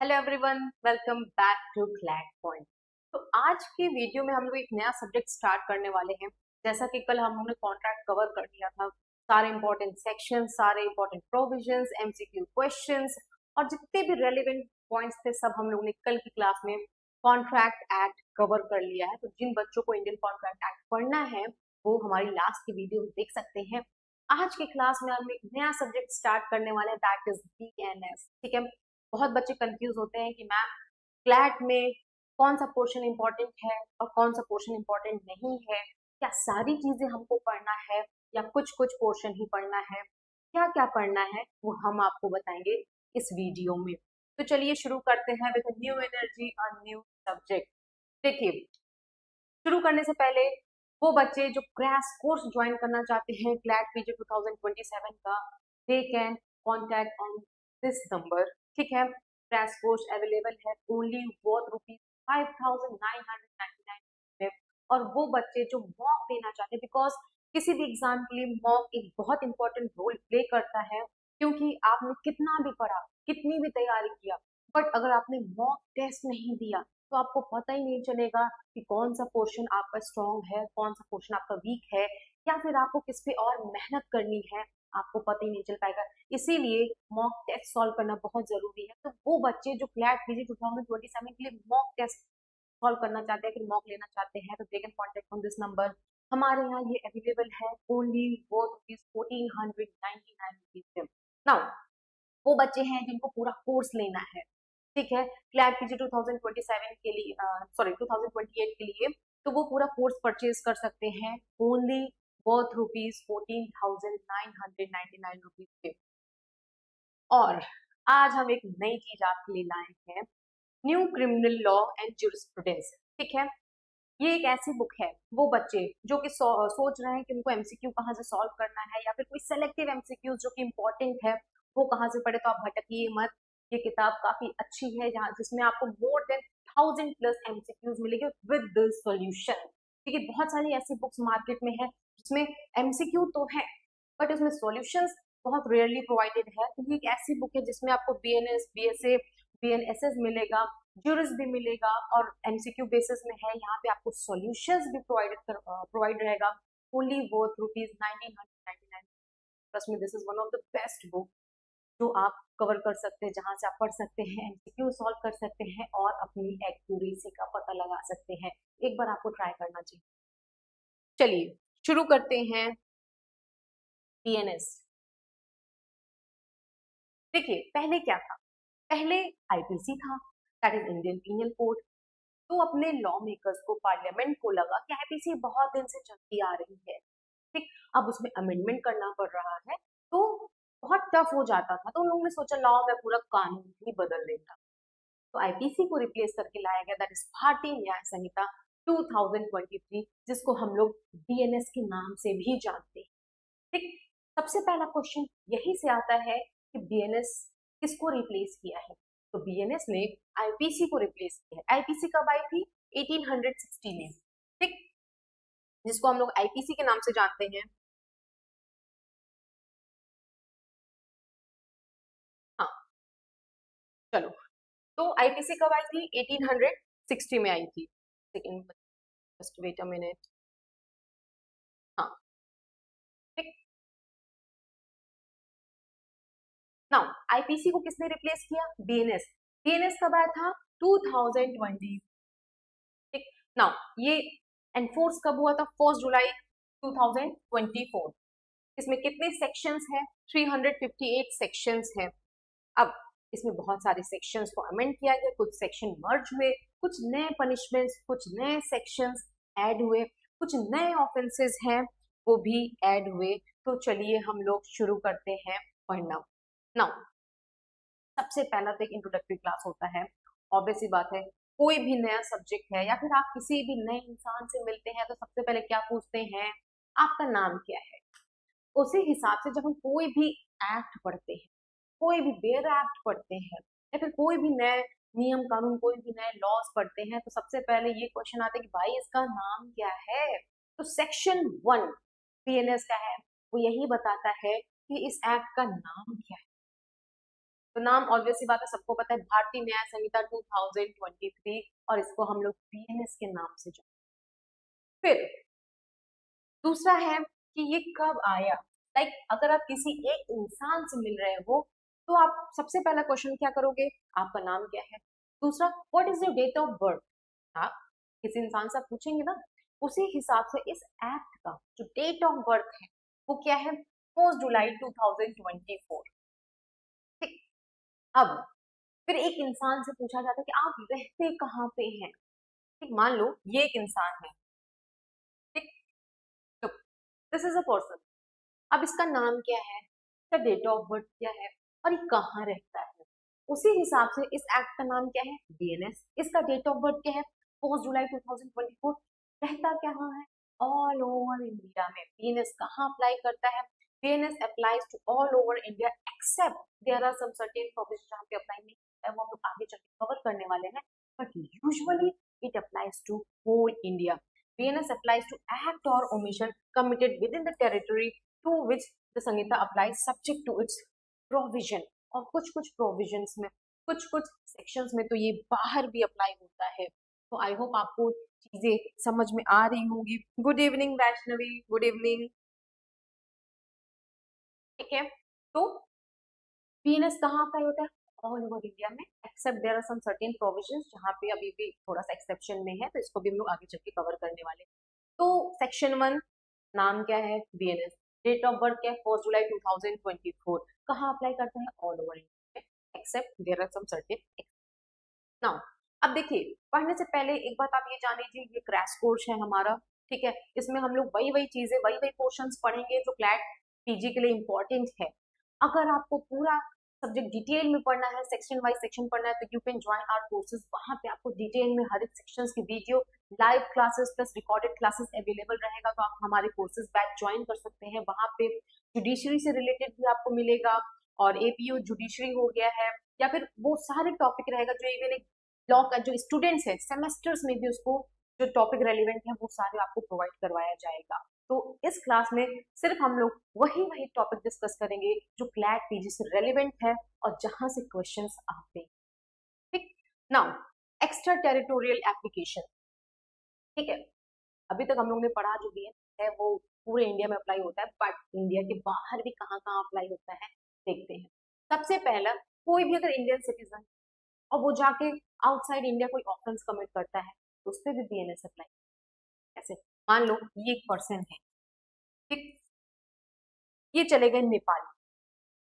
Hello everyone, welcome back to CLAT point. तो आज के वीडियो में हम लोग एक नया सब्जेक्ट स्टार्ट करने वाले हैं। जैसा कि कल हम लोगों ने कॉन्ट्रैक्ट कवर कर लिया था, सारे इंपॉर्टेंट सेक्शन, सारे इंपॉर्टेंट प्रोविजंस, एमसीक्यू क्वेश्चंस और जितने भी रेलेवेंट पॉइंट्स थे सब हम लोगों ने कल की क्लास में कॉन्ट्रैक्ट एक्ट कवर कर लिया है। तो जिन बच्चों को इंडियन कॉन्ट्रैक्ट एक्ट पढ़ना है वो हमारी लास्ट की वीडियो देख सकते हैं। आज की क्लास में हम एक नया सब्जेक्ट स्टार्ट करने वाले हैं, दैट इज बीएनएस। ठीक है, बहुत बच्चे कंफ्यूज होते हैं कि मैम क्लैट में कौन सा पोर्शन इंपॉर्टेंट है और कौन सा पोर्शन इंपॉर्टेंट नहीं है, क्या सारी चीजें हमको पढ़ना है या कुछ कुछ पोर्शन ही पढ़ना है, क्या क्या पढ़ना है वो हम आपको बताएंगे इस वीडियो में। तो चलिए शुरू करते हैं with new energy a new subject. देखिए, शुरू करने से पहले वो बच्चे जो क्रैश कोर्स ज्वाइन करना चाहते हैं क्लैट पीजी 2027 का, they can contact on this number. ठीक है, क्रैश कोर्स अवेलेबल है ओनली वर्थ ₹5,999 में। और वो बच्चे जो मॉक देना चाहते हैं, बिकॉज किसी भी एग्जाम के लिए मॉक एक बहुत इंपॉर्टेंट रोल प्ले करता है, क्योंकि आपने कितना भी पढ़ा, कितनी भी तैयारी किया, बट अगर आपने मॉक टेस्ट नहीं दिया तो आपको पता ही नहीं चलेगा कि कौन सा पोर्शन आपका स्ट्रॉन्ग है, कौन सा पोर्शन आपका वीक है, या फिर आपको किस पे और मेहनत करनी है, आपको पता ही नहीं चल पाएगा। इसीलिए मॉक टेस्ट सॉल्व करना बहुत जरूरी है। तो वो बच्चे जो क्लैट पीजी 2027 के लिए मॉक टेस्ट सॉल्व करना चाहते हैं, फिर मॉक लेना चाहते हैं, तो they can contact on this number. हमारे यहाँ ये अवेलेबल है ओनली वो ₹1499 नाउ। वो बच्चे हैं जिनको पूरा कोर्स लेना है, ठीक है, क्लैट पीजी 2027 के लिए, सॉरी 2028 के लिए, तो वो पूरा कोर्स परचेज कर सकते हैं ओनली वर्थ ₹14,999 पे। और आज हम एक नई चीज आपके लिए लाए हैं, new criminal law and jurisprudence. ठीक है, ये एक ऐसी बुक है, वो बच्चे जो कि सोच रहे हैं कि उनको एमसीक्यू कहाँ से सॉल्व करना है या फिर कोई सेलेक्टिव एमसीक्यू जो कि इम्पोर्टेंट है वो कहाँ से पढ़े, तो आप भटकिए मत। ये किताब काफी अच्छी है, जहाँ जिसमें आपको मोर देन 1000+ एमसीक्यूज मिलेंगे विद द सॉल्यूशन। ठीक है, बहुत सारी ऐसी बुक्स मार्केट में है जिसमें एमसीक्यू तो है बट उसमें सॉल्यूशंस बहुत रेयरली प्रोवाइडेड है। तो ये एक ऐसी बुक है जिसमें आपको बीएनएस, बीएसए, बीएनएसएस मिलेगा, ज्यूरिस भी मिलेगा और एमसीक्यू बेसिस में है। यहाँ पे आपको सॉल्यूशंस भी प्रोवाइड रहेगा only worth ₹1999। Trust me, this is one of the best book जो आप कवर कर सकते हैं, जहां से आप पढ़ सकते हैं, एमसीक्यू सॉल्व कर सकते हैं और अपनी एक्यूरेसी का पता लगा सकते हैं। एक बार आपको ट्राई करना चाहिए। चलिए शुरू करते हैं बीएनएस। देखिए, पहले क्या था, पहले आईपीसी था, that is Indian penal code. तो अपने लॉ मेकर्स को, पार्लियामेंट को लगा कि आईपीसी बहुत दिन से चलती आ रही है, ठीक, अब उसमें अमेंडमेंट करना पड़ रहा है तो बहुत टफ हो जाता था, तो उन लोगों ने सोचा लॉ में पूरा कानून ही बदल देता। तो आईपीसी को रिप्लेस करके लाया गया, दैट इज भारतीय न्याय संहिता 2023, जिसको हम लोग बीएनएस के नाम से भी जानते हैं। ठीक, सबसे पहला क्वेश्चन यही से आता है कि बीएनएस किसको रिप्लेस किया है। तो बीएनएस ने आईपीसी को रिप्लेस किया है। आईपीसी कब आई थी? 1860 में। ठीक, जिसको हम लोग आईपीसी के नाम से जानते हैं। हाँ, चलो, तो आईपीसी कब आई थी? 1860 में आई थी। Second, just wait a minute. हाँ, ठीक, नाउ आईपीसी को किसने रिप्लेस किया? बीएनएस। बीएनएस कब आया था? 2020। ठीक, नाउ ये एनफोर्स कब हुआ था? 1 जुलाई 2024। इसमें कितने सेक्शंस हैं? 358 सेक्शंस हैं। अब इसमें बहुत सारे सेक्शंस को अमेंड किया गया, कुछ सेक्शन मर्ज हुए, कुछ नए पनिशमेंट्स, कुछ नए सेक्शंस ऐड हुए, कुछ नए ऑफेंसेस हैं वो भी ऐड हुए। तो चलिए हम लोग शुरू करते हैं पढ़ना। नाउ सबसे पहला तो एक इंट्रोडक्टरी क्लास होता है। ऑब्वियस सी बात है, कोई भी नया सब्जेक्ट है या फिर आप किसी भी नए इंसान से मिलते हैं तो सबसे पहले क्या पूछते हैं? आपका नाम क्या है। उसी हिसाब से जब हम कोई भी एक्ट पढ़ते हैं, कोई भी बेयर एक्ट पढ़ते हैं या फिर कोई भी नए नियम कानून, कोई भी नए लॉज पढ़ते हैं, तो सबसे पहले ये क्वेश्चन आता है कि भाई इसका नाम क्या है। तो सेक्शन 1 बीएनएस का है, वो यही बताता है कि इस एक्ट का नाम क्या है। तो नाम ऑब्वियस सी बात है, सबको पता है, भारतीय न्याय संहिता 2023, और इसको हम लोग बीएनएस के नाम से जानते हैं। फिर दूसरा है कि ये कब आया। लाइक अगर आप किसी एक इंसान से मिल रहे हो तो आप सबसे पहला क्वेश्चन क्या करोगे, आपका नाम क्या है। दूसरा, what is your date of birth. आप किसी इंसान से आप पूछेंगे ना, उसी हिसाब से इस एक्ट का जो डेट ऑफ बर्थ है वो क्या है, 4 जुलाई 2024। ठीक। अब फिर एक इंसान से पूछा जाता है कि आप रहते कहाँ पे हैं। ठीक, मान लो ये एक इंसान है। ठीक, तो दिस इज अ पर्सन। अब इसका नाम क्या है, इसका डेट ऑफ बर्थ क्या है, और ये कहाँ रहता है। उसी हिसाब से इस एक्ट का नाम क्या है, बीएनएस। इसका डेट ऑफ बर्थ क्या है, 4 जुलाई 2024। रहता कहाँ है, ऑल ओवर इंडिया में। बीएनएस कहाँ अप्लाई करता है, BNS applies to all over India except there are some certain provision जहाँ पे अप्लाई नहीं होता है, वो हम लोग आगे चल के कवर करने वाले हैं, but usually it applies to whole India. BNS applies to act or omission committed within the territory to which the Samhita applies subject to its provision। और कुछ कुछ प्रोविजंस में, कुछ कुछ सेक्शंस में तो ये बाहर भी अप्लाई होता है। तो आई होप आपको चीजें समझ में आ रही होंगी। Good evening Vaishnavi, good evening. ठीक है, तो बीएनएस कहाँ अप्लाई होता है, ऑल ओवर इंडिया में, except there are some certain provisions जहाँ पे अभी भी थोड़ा सा एक्सेप्शन में है, तो इसको भी हम लोग आगे चल के कवर करने वाले हैं। तो सेक्शन 1, नाम क्या है, बीएनएस। डेट ऑफ बर्थ क्या है, 4 जुलाई 2024। कहाँ अप्लाई करता है, ऑल ओवर इंडिया में, except there are some certain. Now अब देखिए, पढ़ने से पहले एक बात आप ये जान लीजिए, ये क्रैश कोर्स है हमारा। ठीक है, इसमें हम लोग वही वही चीजें, वही वही पोर्शंस पढ़ेंगे जो क्लैट पीजी के लिए इंपॉर्टेंट है। अगर आपको पूरा सब्जेक्ट डिटेल में पढ़ना है, सेक्शन वाइज सेक्शन पढ़ना है, तो you can join our courses. वहां पे आपको डिटेल में हर एक सेक्शन की video, live classes plus recorded classes available रहेगा, तो आप हमारे कोर्सेज बैच ज्वाइन कर सकते हैं। वहां पे जुडिशरी से रिलेटेड भी आपको मिलेगा, और एपीओ जुडिशरी हो गया है, या फिर वो सारे टॉपिक रहेगा जो इवन एक लॉ का जो स्टूडेंट्स है सेमेस्टर्स में भी उसको जो टॉपिक रेलिवेंट है वो सारे आपको प्रोवाइड करवाया जाएगा। तो इस क्लास में सिर्फ हम लोग वही वही टॉपिक डिस्कस करेंगे जो क्लैट पीजी से रेलिवेंट है और जहां से क्वेश्चंस आते हैं। ठीक, नाउ एक्स्ट्रा टेरिटोरियल एप्लीकेशन। ठीक है, अभी तक हम लोग ने पढ़ा जो भी है वो पूरे इंडिया में अप्लाई होता है, बट इंडिया के बाहर भी कहाँ कहाँ अप्लाई होता है देखते हैं। सबसे पहला, कोई भी अगर इंडियन सिटीजन और वो जाके आउटसाइड इंडिया कोई ऑफेंस कमिट करता है तो उस पर भी बीएनएस अप्लाई। ऐसे मान लो ये एक पर्सन है, ठीक, ये चले गए नेपाल।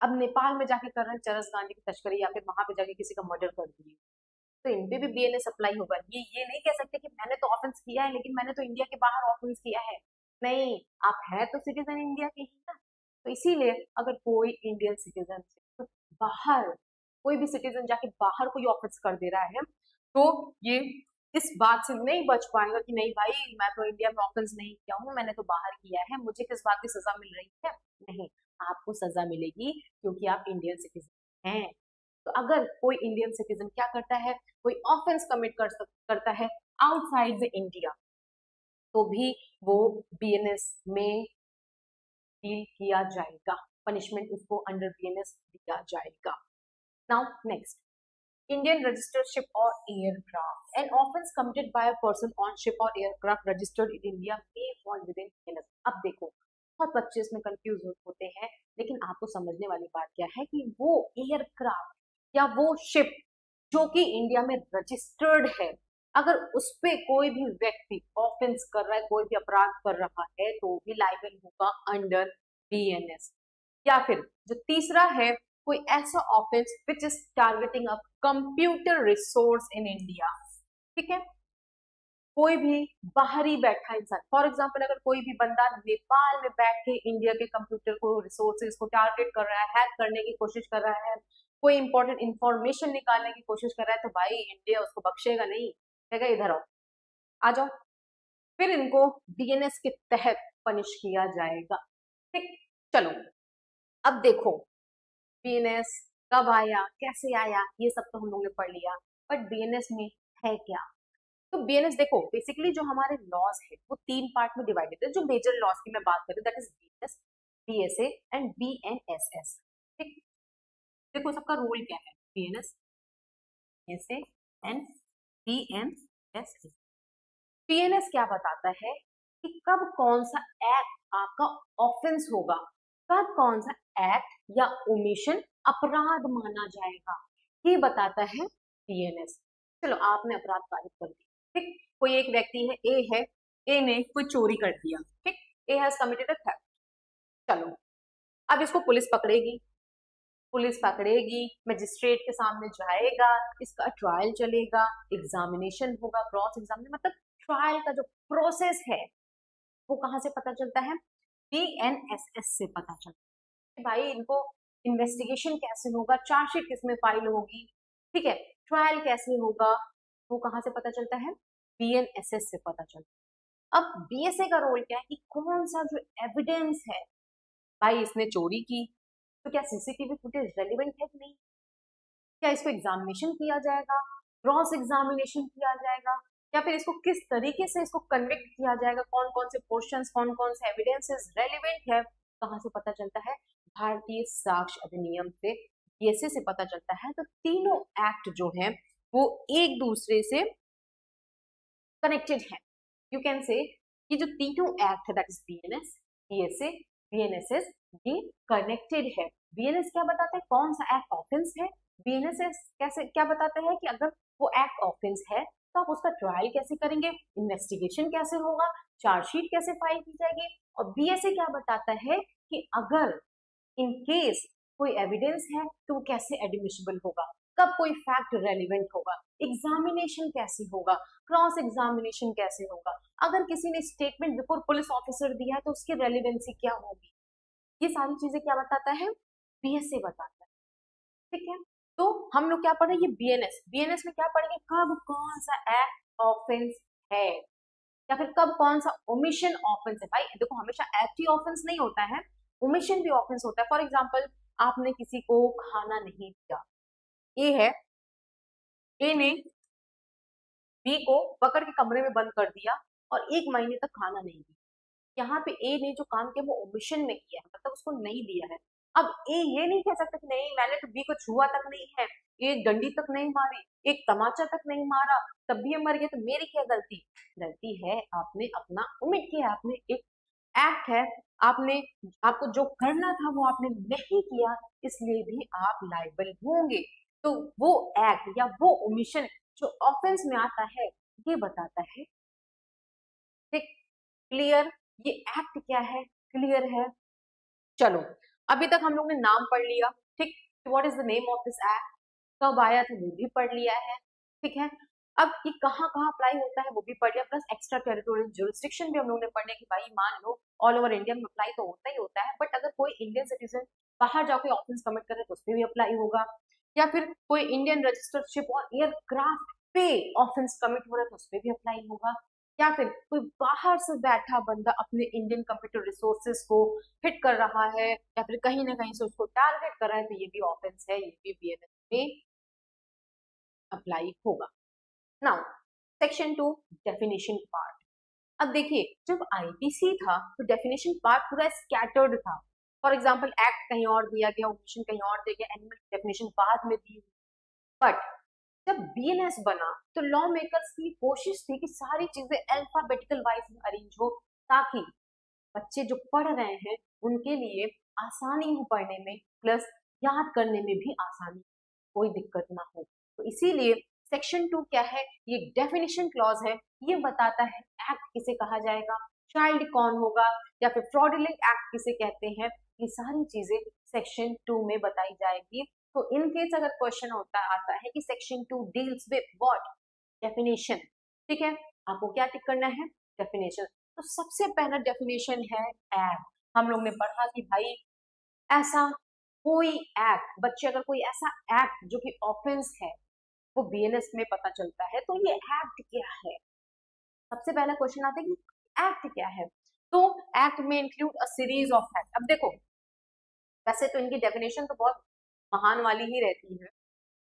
अब नेपाल में जाके कर रहे हैं चरस गांधी की तस्करी, या फिर वहां पे जाके किसी का मर्डर कर दिए, तो इन पे भी बीएनएस अप्लाई होगा। ये नहीं कह सकते कि मैंने तो ऑफेंस किया है लेकिन मैंने तो इंडिया के बाहर ऑफेंस किया है। नहीं, आप है तो सिटीजन इंडिया के ही ना। तो इसीलिए अगर कोई इंडियन सिटीजन से तो बाहर, कोई भी सिटीजन जाके बाहर कोई ऑफेंस कर दे रहा है, तो ये इस बात से नहीं बच पाएगा कि नहीं भाई मैं तो इंडिया में ऑफेंस नहीं किया हूँ, मैंने तो बाहर किया है, मुझे किस बात की सजा मिल रही है। नहीं, आपको सजा मिलेगी क्योंकि आप इंडियन सिटीजन हैं। तो अगर कोई इंडियन सिटीजन क्या करता है, कोई ऑफेंस कमिट करता है आउटसाइड द इंडिया, तो भी वो बीएनएस में डील किया जाएगा, पनिशमेंट उसको अंडर बीएनएस दिया जाएगा। Now next, Indian registered ship or aircraft. An offence committed by a person on ship or aircraft registered in India may fall within BNS. अब देखो, बहुत बच्चे इसमें कंफ्यूज होते हैं, लेकिन आपको समझने वाली बात क्या है कि वो एयरक्राफ्ट या वो शिप जो कि इंडिया में रजिस्टर्ड है, अगर उस पे कोई भी व्यक्ति ऑफेंस कर रहा है, कोई भी अपराध कर रहा है, तो भी लाइबल होगा अंडर बीएनएस। या फिर जो तीसरा है, कोई ऐसा offence which is targeting a computer resource in India. ठीक है, कोई भी बाहरी बैठा इंसान, फॉर एग्जाम्पल अगर कोई भी बंदा नेपाल में बैठ के इंडिया के कंप्यूटर को, रिसोर्सेज को टारगेट कर रहा है, हैक करने की कोशिश कर रहा है, कोई इंपॉर्टेंट इंफॉर्मेशन निकालने की कोशिश कर रहा है, तो भाई इंडिया उसको बख्शेगा नहीं, कहेगा इधर आओ, आ जाओ। फिर इनको बीएनएस के तहत पनिश किया जाएगा। ठीक, चलो अब देखो बीएनएस कब आया, कैसे आया, ये सब तो हम लोगों ने पढ़ लिया, बट बीएनएस में है क्या। तो बीएनएस देखो, बेसिकली जो हमारे लॉज है वो 3 पार्ट में डिवाइडेड है। जो मेजर लॉज की मैं बात करूं that is BNS, BSA and BNSS. ठीक, देखो सबका रूल क्या है, बीएनएस ऐसे एंड बीएनएस। बीएनएस क्या बताता है कि कब कौन सा एक्ट आपका ऑफेंस होगा, कब कौन सा एक्ट या ओमिशन अपराध माना जाएगा, ये बताता है बीएनएस। चलो आपने अपराध पारित कर दिया, ठीक, कोई एक व्यक्ति है, ए ने कोई चोरी कर दिया, ठीक, A has committed a theft. चलो अब इसको पुलिस पकड़ेगी, पुलिस पकड़ेगी, मजिस्ट्रेट के सामने जाएगा, इसका ट्रायल चलेगा, एग्जामिनेशन होगा, क्रॉस एग्जामिनेशन, मतलब ट्रायल का जो प्रोसेस है वो कहाँ से पता चलता है, बीएनएसएस से पता चलता है। भाई इनको इन्वेस्टिगेशन कैसे होगा, चार्जशीट किसमें फाइल होगी, ठीक है, ट्रायल कैसे होगा, वो कहाँ से पता चलता है, बीएनएसएस से पता चलता है। अब बीएसए का रोल क्या है कि कौन सा जो एविडेंस है, भाई इसने चोरी की तो क्या सीसीटीवी फुटेज रेलिवेंट है कि नहीं, क्या इसको एग्जामिनेशन किया जाएगा, क्रॉस एग्जामिनेशन किया जाएगा, या फिर इसको किस तरीके से इसको कन्विक्ट किया जाएगा, कौन कौन से क्वेश्चंस, कौन कौन से एविडेंसेस रेलिवेंट है, कहाँ से पता चलता है, भारतीय साक्ष्य अधिनियम से, बीएसए से पता चलता है। तो तीनों एक्ट जो है वो एक दूसरे से कनेक्टेड है। यू कैन से ये जो तीनों एक्ट है that is BNS, BSA, BNSS, ये कनेक्टेड है। बीएनएस क्या बताता है, कौन सा एक्ट ऑफेंस है, बीएनएसएस कैसे क्या बताता है कि अगर वो एक्ट ऑफेंस है तो आप उसका ट्रायल कैसे करेंगे, इन्वेस्टिगेशन कैसे होगा, चार्जशीट कैसे फाइल की जाएगी, और बीएसए क्या बताता है कि अगर इन केस कोई एविडेंस है तो वो कैसे एडमिसिबल होगा, कब कोई फैक्ट रेलिवेंट होगा, एग्जामिनेशन कैसे होगा, क्रॉस एग्जामिनेशन कैसे होगा, अगर किसी ने स्टेटमेंट बिफोर पुलिस ऑफिसर दिया है तो उसकी रेलिवेंसी क्या होगी, ये सारी चीजें क्या बताता है, बीएसए बताता है। ठीक है, तो हम लोग क्या पढ़े, ये बीएनएस, बीएनएस में क्या पढ़ेंगे, कब कौन सा एक्ट ऑफेंस है या फिर कब कौन सा ओमिशन ऑफेंस है। भाई देखो हमेशा एक्ट ही ऑफेंस नहीं होता है, ओमिशन भी ऑफेंस होता है। फॉर एग्जाम्पल आपने किसी को खाना नहीं दिया, ए है, ए ने बी को पकड़ के कमरे में बंद कर दिया और 1 महीने तक खाना नहीं दिया। यहाँ पे ए ने जो काम किया वो ओमिशन में किया है, मतलब उसको नहीं दिया है। अब ए ये नहीं कह सकता कि नहीं मैंने तो बी को छुआ तक नहीं है, एक डंडी तक नहीं मारी, एक तमाचा तक नहीं मारा, तब भी ये मर गया, तो मेरी क्या गलती, गलती है आपने अपना ओमिट किया, आपने एक एक्ट है, आपने आपको जो करना था वो आपने नहीं किया, इसलिए भी आप लायबल होंगे। तो वो एक्ट या वो ओमिशन जो ऑफेंस में आता है ये बताता है, ठीक, क्लियर, ये एक्ट क्या है, क्लियर है। चलो अभी तक हम लोग ने नाम पढ़ लिया, ठीक, what is the name of this act, कब आया था वो भी पढ़ लिया है, ठीक है। अब ये कहाँ कहाँ अप्लाई होता है वो भी पढ़ लिया, प्लस एक्स्ट्रा टेरिटोरियल जुरिस्डिक्शन भी हम लोग ने पढ़ने की, भाई मान लो ऑल ओवर इंडिया में अप्लाई तो होता ही होता है, बट अगर कोई इंडियन सिटीजन बाहर जाके ऑफेंस कमिट करे तो उस पर भी अप्लाई होगा, या फिर कोई Indian registered ship or aircraft पे ऑफेंस कमिट हो रहा है तो उस पर भी अप्लाई होगा, या फिर कोई बाहर से बैठा बंदा अपने इंडियन कंप्यूटर रिसोर्सेज को हिट कर रहा है या फिर कहीं ना कहीं से उसको टारगेट कर रहा है तो ये भी ऑफेंस है, ये भी बीएनएस में अप्लाई होगा। Now section 2 definition part. अब देखिए जब आईपीसी था तो डेफिनेशन पार्ट पूरा स्कैटर्ड था, फॉर एग्जांपल एक्ट कहीं और दिया गया, ओमिशन कहीं और दिया गया, एनिमल डेफिनेशन बाद में दी, बट जब बीएनएस बना तो लॉ मेकर्स की कोशिश थी कि सारी चीजें अल्फाबेटिकल वाइज में अरेंज हो ताकि बच्चे जो पढ़ रहे हैं उनके लिए आसानी हो पढ़ने में, प्लस याद करने में भी आसानी, कोई दिक्कत ना हो। तो इसीलिए सेक्शन 2 क्या है, ये डेफिनेशन क्लॉज है, ये बताता है एक्ट किसे कहा जाएगा, चाइल्ड कौन होगा, या फिर फ्रॉडुलेंट एक्ट किसे कहते हैं, ये सारी चीजें सेक्शन 2 में बताई जाएगी। तो इन केस अगर क्वेश्चन होता आता है कि section 2 deals with what, definition, ठीक है, आपको क्या टिक करना है, डेफिनेशन। तो सबसे पहला डेफिनेशन है एक्ट। हम लोग ने पढ़ा कि भाई ऐसा कोई एक्ट, बच्चे अगर कोई ऐसा एक्ट जो कि ऑफेंस है वो बीएनएस में पता चलता है तो ये एक्ट क्या है। सबसे पहला क्वेश्चन आता है कि एक्ट क्या है, तो एक्ट में include a series of act. अब देखो वैसे तो इनकी डेफिनेशन तो बहुत महान वाली ही रहती है,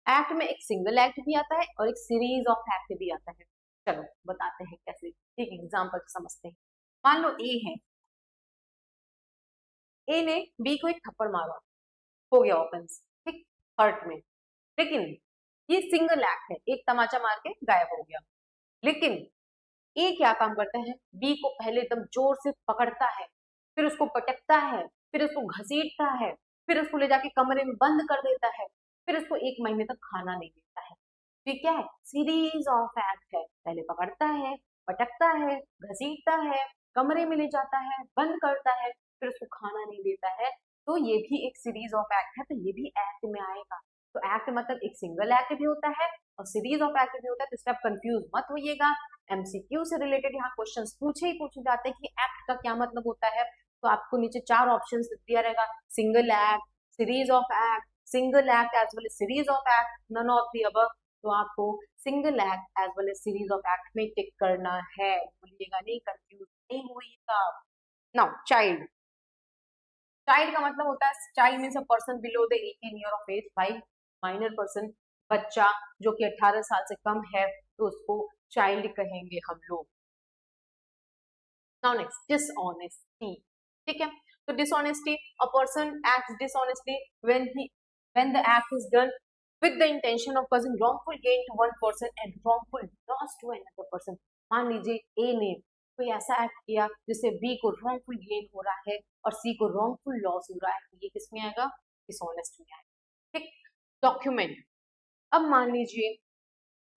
एक्ट में एक सिंगल एक्ट भी आता है और एक सीरीज ऑफ एक्ट भी आता है। चलो बताते हैं कैसे, एक एग्जांपल समझते हैं। मान लो ए है, ए ने बी को एक थप्पड़ मारा, हो गया ऑफेंस, ठीक, हर्ट में। लेकिन ये सिंगल एक्ट है, एक तमाचा मार के गायब हो गया। लेकिन ए क्या काम करता है, बी को पहले एकदम जोर से पकड़ता है, फिर उसको पटकता है, फिर उसको घसीटता है, फिर उसको ले जाके कमरे में बंद कर देता है, फिर उसको 1 महीने तक खाना नहीं देता है। तो ये क्या है, सीरीज ऑफ एक्ट है। पहले पकड़ता है, पटकता है, घसीटता है, कमरे में ले जाता है, बंद करता है, फिर उसको खाना नहीं देता है। तो ये भी एक सीरीज ऑफ एक्ट है, तो ये भी एक्ट में आएगा। तो एक्ट मतलब एक सिंगल एक्ट भी होता है और सीरीज ऑफ एक्ट भी होता है, तो इससे आप कंफ्यूज मत होइएगा। एमसीक्यू से रिलेटेड यहाँ क्वेश्चंस पूछे जाते हैं कि एक्ट का क्या मतलब होता है। तो आपको नीचे 4 ऑप्शंस दिया रहेगा, single act, series of act, single act as well as series of act, none of the above. तो आपको single act as well as series of act में टिक करना है, भूलिएगा नहीं, कंफ्यूज नहीं होइएगा। नाउ चाइल्ड, चाइल्ड का मतलब होता है, child means a person below the 18 year of age, भाई माइनर पर्सन, बच्चा जो कि 18 साल से कम है, तो उसको चाइल्ड कहेंगे हम लोग। नाउ नेक्स्ट, डिसऑनेस्टी, ठीक है। तो dishonesty, a person acts dishonestly when the act is done with the intention of causing wrongful gain to one person and wrongful loss to another person। मान लीजिए ए ने कोई ऐसा एक्ट किया जिससे बी को wrongful gain हो रहा है और सी को wrongful loss हो रहा है, तो ये किसमें आएगा, डिसऑनेस्ट में आएगा, ठीक। डॉक्यूमेंट, अब मान लीजिए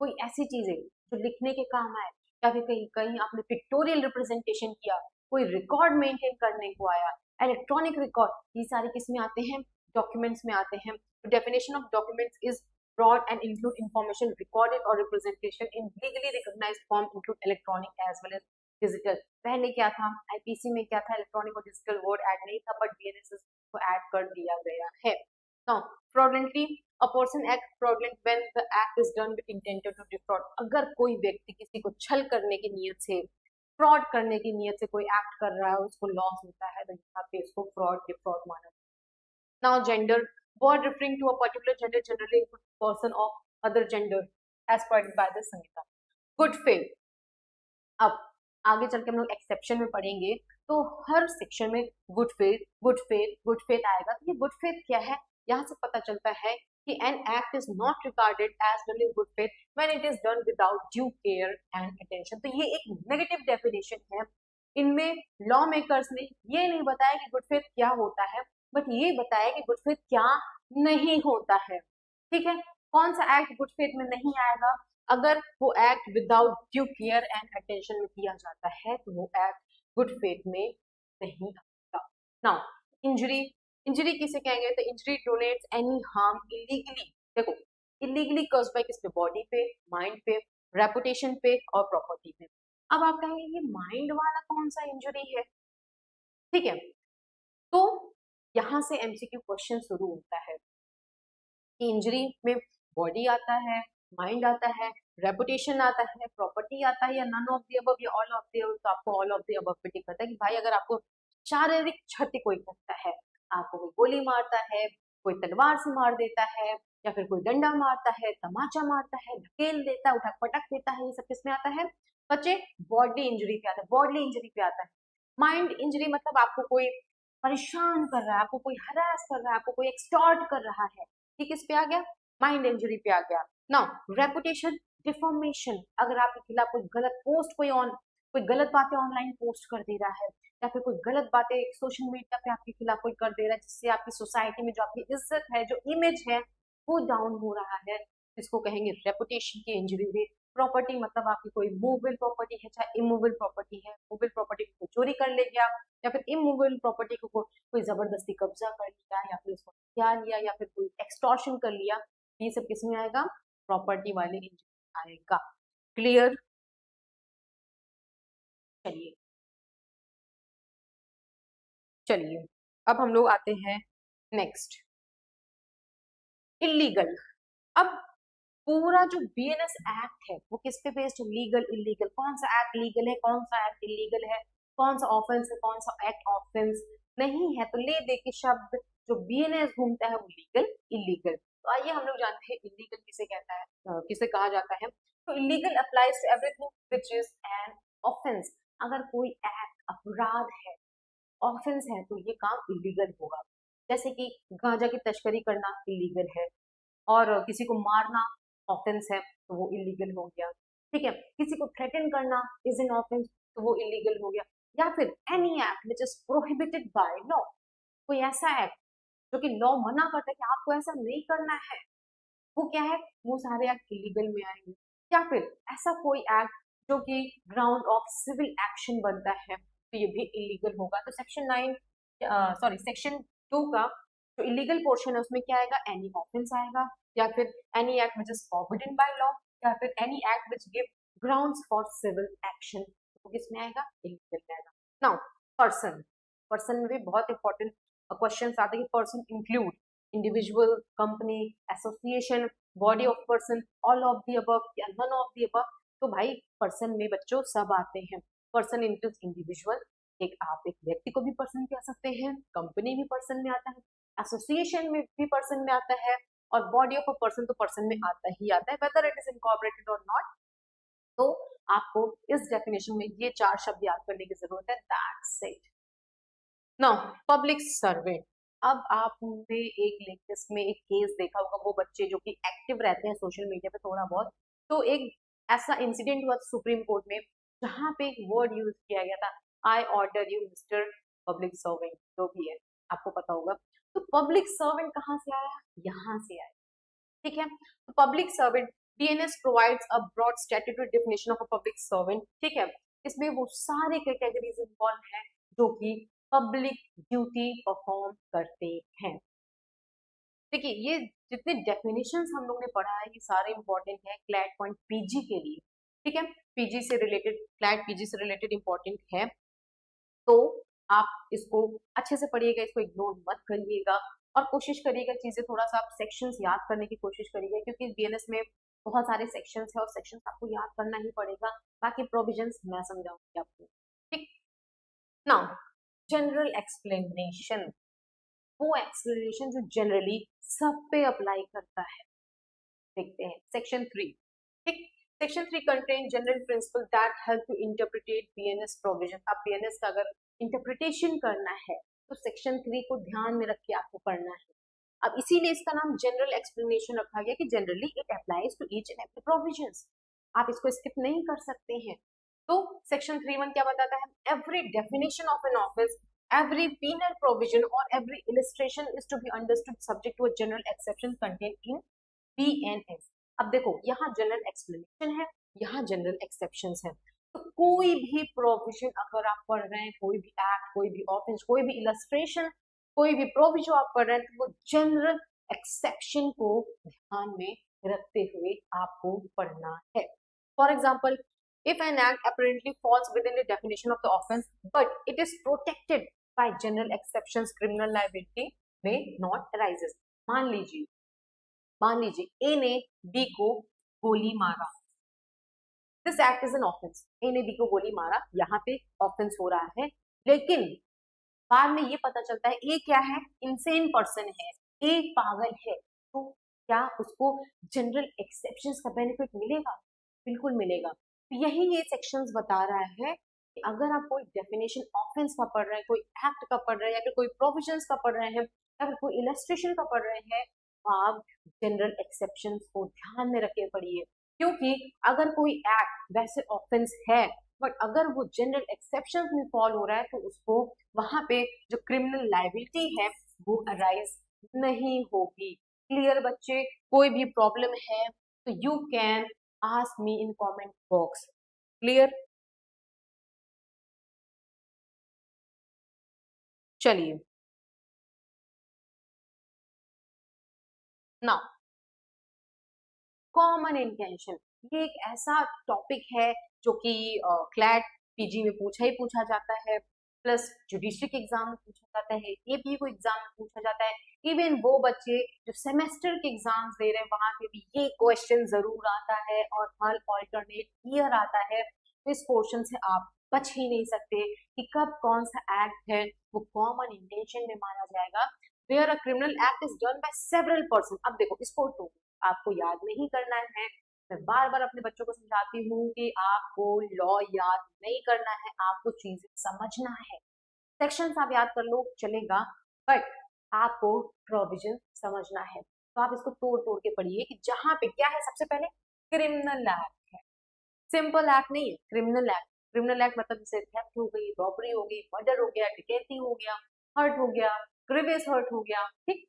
कोई ऐसी चीज है जो लिखने के काम आए, या फिर कहीं कहीं आपने पिक्टोरियल रिप्रेजेंटेशन किया, कोई रिकॉर्ड मेंटेन करने को आया, इलेक्ट्रॉनिक रिकॉर्ड, ये सारे किस में आते हैं, डॉक्यूमेंट्स में आते हैं। Definition of documents is broad and include information recorded or representation in legally recognized form, include electronic as well as digital। पहले क्या था, आईपीसी में क्या था, इलेक्ट्रॉनिक और डिजिटल वर्ड ऐड नहीं था, बट बीएनएस को ऐड कर दिया गया है। Now, fraudulently, a person acts fraudulent when the act is done with intent to defraud। अगर कोई व्यक्ति किसी को छल करने की नियत से, फ्रॉड करने की नियत से कोई एक्ट कर रहा है, उसको लॉस होता है, तो यहाँ पे इसको फ्रॉड डिफ्रॉड माना। Now, gender, word referring to a particular gender, generally include person of other gender as provided by the Samhita। Good faith, अब आगे चल के हम लोग एक्सेप्शन में पढ़ेंगे, तो हर सेक्शन में good faith good faith good faith आएगा। तो ये गुड फेथ क्या है, यहाँ से पता चलता है कि an act is not regarded as well good faith when it is done without due care and attention. तो ये एक नेगेटिव डेफिनेशन है। इनमें लॉ मेकर्स ने ये नहीं बताया कि गुड फेथ क्या होता है, बट ये बताया कि गुड फेथ क्या नहीं होता है, ठीक है। कौन सा एक्ट गुड फेथ में नहीं आएगा, अगर वो act without due care and attention में किया जाता है, तो वो एक्ट गुड फेथ में नहीं आता। नाउ इंजरी, इंजरी किसे कहेंगे, तो injury denotes any harm illegally, देखो इलीगली कॉज बाय किस पे, बॉडी पे, माइंड पे, रेपुटेशन पे और प्रॉपर्टी पे। अब आप कहेंगे ये माइंड वाला कौन सा इंजरी है, ठीक है। तो यहां से एमसीक्यू क्वेश्चन शुरू होता है कि इंजरी में बॉडी आता है, माइंड आता है, रेपुटेशन आता है, प्रॉपर्टी आता है, या नन ऑफ द अबव या ऑल ऑफ द अबव। तो आपको ऑल ऑफ द अबव पे टिक करता है कि भाई अगर आपको शारीरिक क्षति कोई करता है, आपको कोई गोली मारता है, कोई तलवार से मार देता है, या फिर कोई डंडा मारता है, तमाचा मारता है, धकेल देता है, उठा पटक देता है, ये सब किसमें आता है बच्चे, बॉडी इंजरी पे आता है, बॉडी इंजरी पे आता है। माइंड इंजरी मतलब आपको कोई परेशान कर रहा है, आपको कोई हरास कर रहा है, आपको कोई एक्सटॉर्ट कर रहा है, ये किस पे आ गया, माइंड इंजरी पे आ गया। नाउ रेपुटेशन डिफॉर्मेशन, अगर आपके खिलाफ कोई गलत पोस्ट, कोई गलत बातें ऑनलाइन पोस्ट कर दे रहा है, या फिर कोई गलत बातें सोशल मीडिया पे आपके खिलाफ कोई कर दे रहा है, जिससे आपकी सोसाइटी में जो आपकी इज्जत है, जो इमेज है, वो डाउन हो रहा है, इसको कहेंगे रेपुटेशन की इंजरी हुई। प्रॉपर्टी मतलब आपकी कोई मूवेबल प्रॉपर्टी है, चाहे इमूवेबल प्रॉपर्टी है, मूवेबल प्रॉपर्टी को चोरी कर ले गया, या फिर इमूवेबल प्रॉपर्टी को कोई जबरदस्ती कब्जा कर लिया, या फिर उसको हत्या लिया, या फिर कोई एक्सटॉर्शन कर लिया, ये सब किसमें आएगा, प्रॉपर्टी वाले इंजरी आएगा। क्लियर, चलिए चलिए अब हम लोग आते हैं नेक्स्ट, इलीगल। अब पूरा जो बीएनएस एक्ट है वो किस पे बेस्ड है, लीगल इलीगल, कौन सा एक्ट लीगल है, कौन सा एक्ट इलीगल है, कौन सा ऑफेंस है, कौन सा एक्ट ऑफेंस नहीं है। तो ले दे के शब्द जो बीएनएस घूमता है वो लीगल इलीगल। तो आइए हम लोग जानते हैं इलीगल किसे कहता है, किसे कहा जाता है। तो illegal applies to everything which is an offence. अगर कोई एक्ट अपराध है, ऑफेंस है, तो ये काम इलीगल होगा। जैसे कि गांजा की तस्करी करना इलीगल है, और किसी को मारना ऑफेंस है तो वो इलीगल हो गया, ठीक है। किसी को थ्रेटन करना इज एन ऑफेंस तो वो इलीगल हो गया। या फिर any act which is prohibited by law, कोई ऐसा एक्ट जो कि लॉ मना करता है कि आपको ऐसा नहीं करना है, वो क्या है, वो सारे एक्ट इलीगल में आएंगे। या फिर ऐसा कोई एक्ट जो कि ग्राउंड ऑफ सिविल एक्शन बनता है तो ये भी इलीगल होगा। तो सेक्शन 2 का जो इलीगल पोर्शन है उसमें क्या आएगा, एनी ऑफेंस आएगा, या फिर any act which is forbidden by law, या फिर any act which give grounds for civil action, तो किसमें आएगा, इलीगल में आएगा। नाउ पर्सन, पर्सन में भी बहुत इंपॉर्टेंट क्वेश्चन आते हैं कि person include individual, company, association, body of person, all of the above या नन ऑफ दी अबव। तो भाई पर्सन में बच्चों सब आते हैं। पर्सन इंक्लूड्स इंडिविजुअल, आप एक व्यक्ति को भी पर्सन कह सकते हैं, कंपनी भी पर्सन में आता है, एसोसिएशन में भी पर्सन में आता है, और बॉडी ऑफ अ पर्सन तो पर्सन में आता ही आता है, वेदर इट इज इनकॉर्पोरेटेड और नॉट। तो आपको इस डेफिनेशन में ये 4 शब्द याद करने की जरूरत है। That's it. Now public servant, अब आपने एक लेटेस्ट में एक केस देखा होगा, वो बच्चे जो कि एक्टिव रहते हैं सोशल मीडिया पे थोड़ा बहुत, तो एक ऐसा इंसिडेंट हुआ सुप्रीम कोर्ट में जहां पे एक वर्ड यूज किया गया था, I order you mister public servant, जो भी है आपको पता होगा। तो पब्लिक सर्वेंट कहाँ से आया, यहाँ से आया, ठीक है। तो public servant, BNS provides a broad statutory definition of a public servant, ठीक है। इसमें वो सारे कैटेगरीज इन्वॉल्व हैं जो कि पब्लिक ड्यूटी परफॉर्म करते हैं। देखिए ये जितने डेफिनेशंस हम लोग ने पढ़ा है ये सारे इंपॉर्टेंट है क्लैट पॉइंट पीजी के लिए, ठीक है। पीजी से रिलेटेड, क्लैट पीजी से रिलेटेड इंपॉर्टेंट है, तो आप इसको अच्छे से पढ़िएगा, इसको इग्नोर मत करिएगा, और कोशिश करिएगा चीजें थोड़ा सा आप सेक्शंस याद करने की कोशिश करिएगा, क्योंकि बीएनएस में बहुत सारे सेक्शंस है और सेक्शंस आपको याद करना ही पड़ेगा, बाकी प्रोविजंस मैं समझाऊंगी आपको, ठीक। नाउ जनरल एक्सप्लेनेशन, वो एक्सप्लेनेशन जो जनरली सब पे अप्लाई करता है, देखते हैं सेक्शन 3, ठीक। Section 3 contain general principle that help to interpret BNS provision. अब बीएनएस का अगर इंटरप्रिटेशन करना है तो सेक्शन 3 को ध्यान में रख के आपको पढ़ना है। अब इसीलिए इसका नाम जनरल एक्सप्लेनेशन रखा गया कि generally it applies to each and every provisions, आप इसको स्किप नहीं कर सकते हैं। तो सेक्शन 3(1) क्या बताता है, every definition of an offence, every penal provision or every illustration is to be understood subject to a general exception contained in BNS। अब देखो यहाँ जनरल एक्सप्लेनेशन है, यहाँ जनरल एक्सेप्शंस है, तो कोई भी प्रोविजन अगर आप पढ़ रहे हैं, कोई भी एक्ट, कोई भी ऑफेंस, कोई भी इलस्ट्रेशन, कोई भी प्रोविजन आप पढ़ रहे हैं, तो वो जनरल एक्सेप्शन को ध्यान में रखते हुए आपको पढ़ना है। For example, if an act apparently falls within the definition of the offense but it is protected by general exceptions, criminal liability may not arises। मान लीजिए ए ने बी को गोली मारा, this act is an offence, A ने B को गोली मारा, यहाँ पे ऑफेंस हो रहा है, लेकिन बाद में ये पता चलता है ए क्या है, इंसेन पर्सन है, ए पागल है, तो क्या उसको जनरल एक्सेप्शंस का बेनिफिट मिलेगा, बिल्कुल मिलेगा। तो यही ये सेक्शंस बता रहा है कि अगर आप कोई डेफिनेशन ऑफेंस का पढ़ रहे हैं, कोई एक्ट का पढ़ रहे हैं, या फिर कोई प्रोविजंस का पढ़ रहे हैं, या फिर कोई इलस्ट्रेशन का पढ़ रहे हैं, आप जनरल एक्सेप्शंस को ध्यान में रखे पढ़िए, क्योंकि अगर कोई एक्ट वैसे ऑफेंस है बट अगर वो जनरल एक्सेप्शंस में फॉल हो रहा है तो उसको वहां पे जो क्रिमिनल लायबिलिटी है वो अराइज नहीं होगी। क्लियर बच्चे, कोई भी प्रॉब्लम है तो you can ask me in comment box. Clear, चलिए नाउ कॉमन इंटेंशन, ये एक ऐसा टॉपिक है जो कि क्लैट पीजी में पूछा जाता है, प्लस जुडिशरी के एग्जाम में पूछा जाता है, एपीयू को एग्जाम में पूछा जाता है, इवन वो बच्चे जो सेमेस्टर के एग्जाम्स दे रहे हैं वहां पे भी ये क्वेश्चन जरूर आता है और हर ऑल्टरनेट ईयर आता है। तो इस पोर्शन से आप बच ही नहीं सकते कि कब कौन सा एक्ट है वो कॉमन इंटेंशन में माना जाएगा, where a criminal act is done by several person. अब देखो इसको तो आपको याद नहीं करना है, मैं बार बार अपने बच्चों को समझाती हूँ कि आपको लॉ याद नहीं करना है, आपको चीजें समझना है। सेक्शंस आप याद कर लो चलेगा, बट आपको प्रोविजन समझना है। तो आप इसको तोड़ तोड़ के पढ़िए कि जहां पे क्या है, सबसे पहले क्रिमिनल एक्ट है, सिंपल एक्ट नहीं है, क्रिमिनल एक्ट। क्रिमिनल एक्ट मतलब जैसे थेफ्ट हो गई, रॉबरी हो गई, मर्डर हो गया, डकैती हो गया, हर्ट हो गया, ग्रीवियस हर्ट हो गया, ठीक।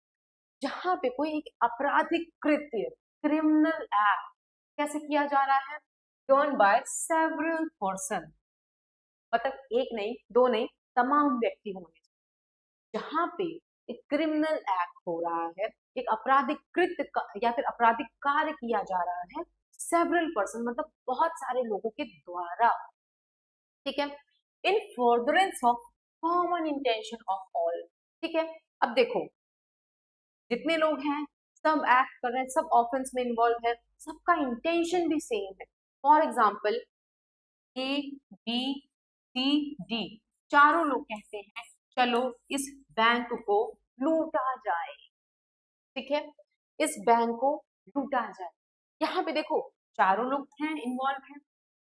जहां पे कोई एक आपराधिक कृत्य, क्रिमिनल एक्ट कैसे किया जा रहा है, डन बाय सेवरल पर्सन, मतलब एक नहीं, दो नहीं, तमाम व्यक्ति होंगे। जहां पे एक क्रिमिनल एक्ट हो रहा है, एक आपराधिक कृत्य या फिर आपराधिक कार्य किया जा रहा है, सेवरल पर्सन मतलब बहुत सारे लोगों के द्वारा, ठीक है, इन furtherance of common intention of all, ठीक है। अब देखो, जितने लोग हैं सब एक्ट कर रहे हैं, सब ऑफेंस में इन्वॉल्व है, सबका इंटेंशन भी सेम है। For example A B C D, चारों लोग कहते हैं चलो इस बैंक को लूटा जाए, ठीक है, इस बैंक को लूटा जाए। यहाँ पे देखो चारों लोग हैं, इन्वॉल्व हैं।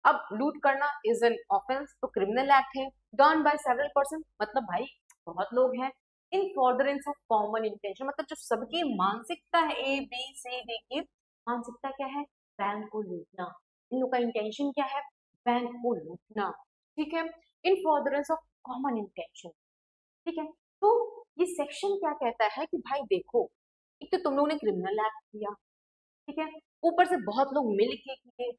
अब लूट करना इज एन ऑफेंस, तो क्रिमिनल एक्ट है, डन बाय सेवरल पर्सन, मतलब भाई बहुत लोग हैं। इन फॉर्दरेंस ऑफ कॉमन इंटेंशन, मतलब जो सबकी मानसिकता है, ए बी सी डी की मानसिकता क्या है, बैंक को लूटना। इन लोग का इंटेंशन क्या है, बैंक को लूटना, ठीक है, इन फॉर्दरेंस ऑफ कॉमन इंटेंशन, ठीक है। तो ये सेक्शन क्या कहता है कि भाई देखो, एक तो तुम लोगों ने क्रिमिनल एक्ट किया, ठीक है, ऊपर से बहुत लोग मिल के किए,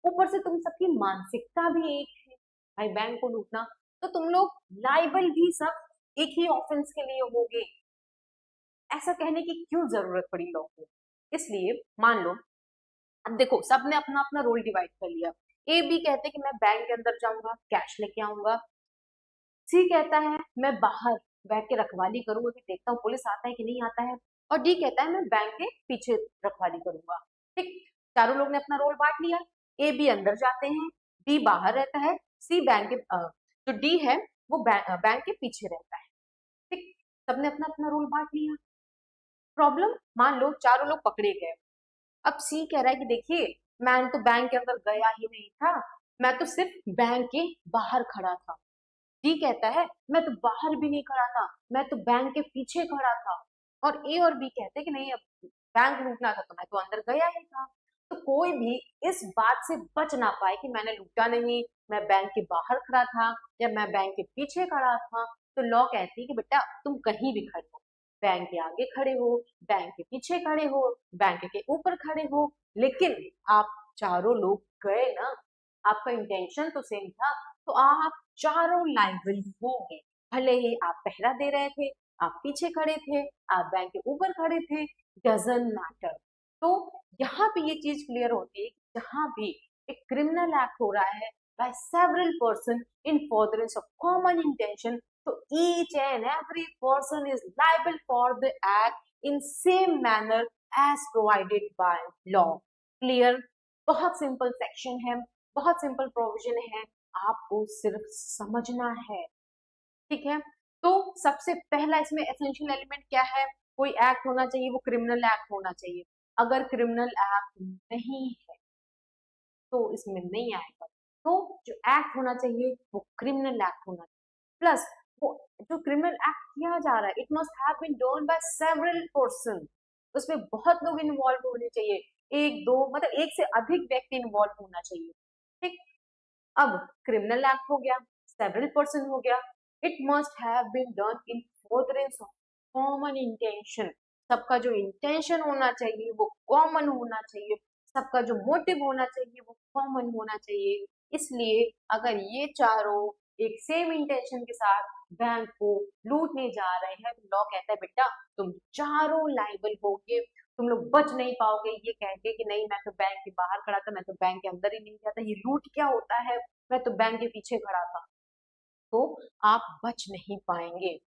ऊपर से तुम सबकी मानसिकता भी एक है, भाई बैंक को लूटना, तो तुम लोग लाइबल भी सब एक ही ऑफेंस के लिए होगे। ऐसा कहने की क्यों जरूरत पड़ी लॉ को, इसलिए मान लो, अब देखो सबने अपना अपना रोल डिवाइड कर लिया। ए बी कहते हैं कि मैं बैंक के अंदर जाऊंगा, कैश लेके आऊंगा। सी कहता है मैं बाहर बैठ के रखवाली करूंगा कि देखता हूँ पुलिस आता है कि नहीं आता है। और डी कहता है मैं बैंक के पीछे रखवाली करूंगा, ठीक। चारों लोग ने अपना रोल बांट लिया। ए बी अंदर जाते हैं, बी बाहर रहता है, सी बैंक के जो डी है वो बैंक के पीछे रहता है, ठीक। सबने अपना अपना रोल बांट लिया। प्रॉब्लम, मान लो चारों लोग पकड़े गए। अब सी कह रहा है कि देखिए मैं तो बैंक के अंदर गया ही नहीं था, मैं तो सिर्फ बैंक के बाहर खड़ा था। डी कहता है मैं तो बाहर भी नहीं खड़ा था, मैं तो बैंक के पीछे खड़ा था। और ए और बी कहते हैं कि नहीं, अब बैंक लूटना था तो मैं तो अंदर गया ही था। तो कोई भी इस बात से बच ना पाए कि मैंने लूटा नहीं, मैं बैंक के बाहर खड़ा था या मैं बैंक के पीछे खड़ा था। तो लॉ कहती है कि बेटा तुम कहीं भी खड़े हो, बैंक के आगे खड़े हो, बैंक के पीछे खड़े हो, बैंक के ऊपर खड़े हो, लेकिन आप चारों लोग गए ना, आपका इंटेंशन तो सेम था, तो आप चारों लाइबल होंगे। भले ही आप पहरा दे रहे थे, आप पीछे खड़े थे, आप बैंक के ऊपर खड़े थे, डजंट मैटर। तो यहाँ पे ये चीज क्लियर होती है कि जहां भी एक क्रिमिनल एक्ट हो रहा है bye several person in furtherance of common intention, so each and every person is liable for the act in same manner as provided by law. Clear? बहुत सिंपल सेक्शन है, बहुत सिंपल प्रोविजन है, आपको सिर्फ समझना है, ठीक है। तो सबसे पहला इसमें एसेंशियल एलिमेंट क्या है, कोई एक्ट होना चाहिए, वो क्रिमिनल एक्ट होना चाहिए। अगर क्रिमिनल एक्ट नहीं है तो इसमें नहीं आएगा। तो जो एक्ट होना चाहिए वो क्रिमिनल एक्ट होना चाहिए, प्लस वो जो क्रिमिनल एक्ट किया जा रहा है it must have been done by several person, उसमें बहुत लोग इन्वॉल्व होने चाहिए, एक दो मतलब एक से अधिक व्यक्ति इन्वॉल्व होना चाहिए, ठीक। अब क्रिमिनल एक्ट हो गया, सेवरल पर्सन हो गया, it must have been done in furtherance of common intention, सबका जो इंटेंशन होना चाहिए वो कॉमन होना चाहिए, सबका जो मोटिव होना चाहिए वो कॉमन होना चाहिए। इसलिए अगर ये चारों एक सेम इंटेंशन के साथ बैंक को लूटने जा रहे हैं, तो लॉ कहता है बेटा तुम चारों लाइबल होगे, तुम लोग बच नहीं पाओगे ये कह के कि नहीं मैं तो बैंक के बाहर खड़ा था, मैं तो बैंक के अंदर ही नहीं गया था, ये लूट क्या होता है, मैं तो बैंक के पीछे खड़ा था। तो आप बच नहीं पाएंगे,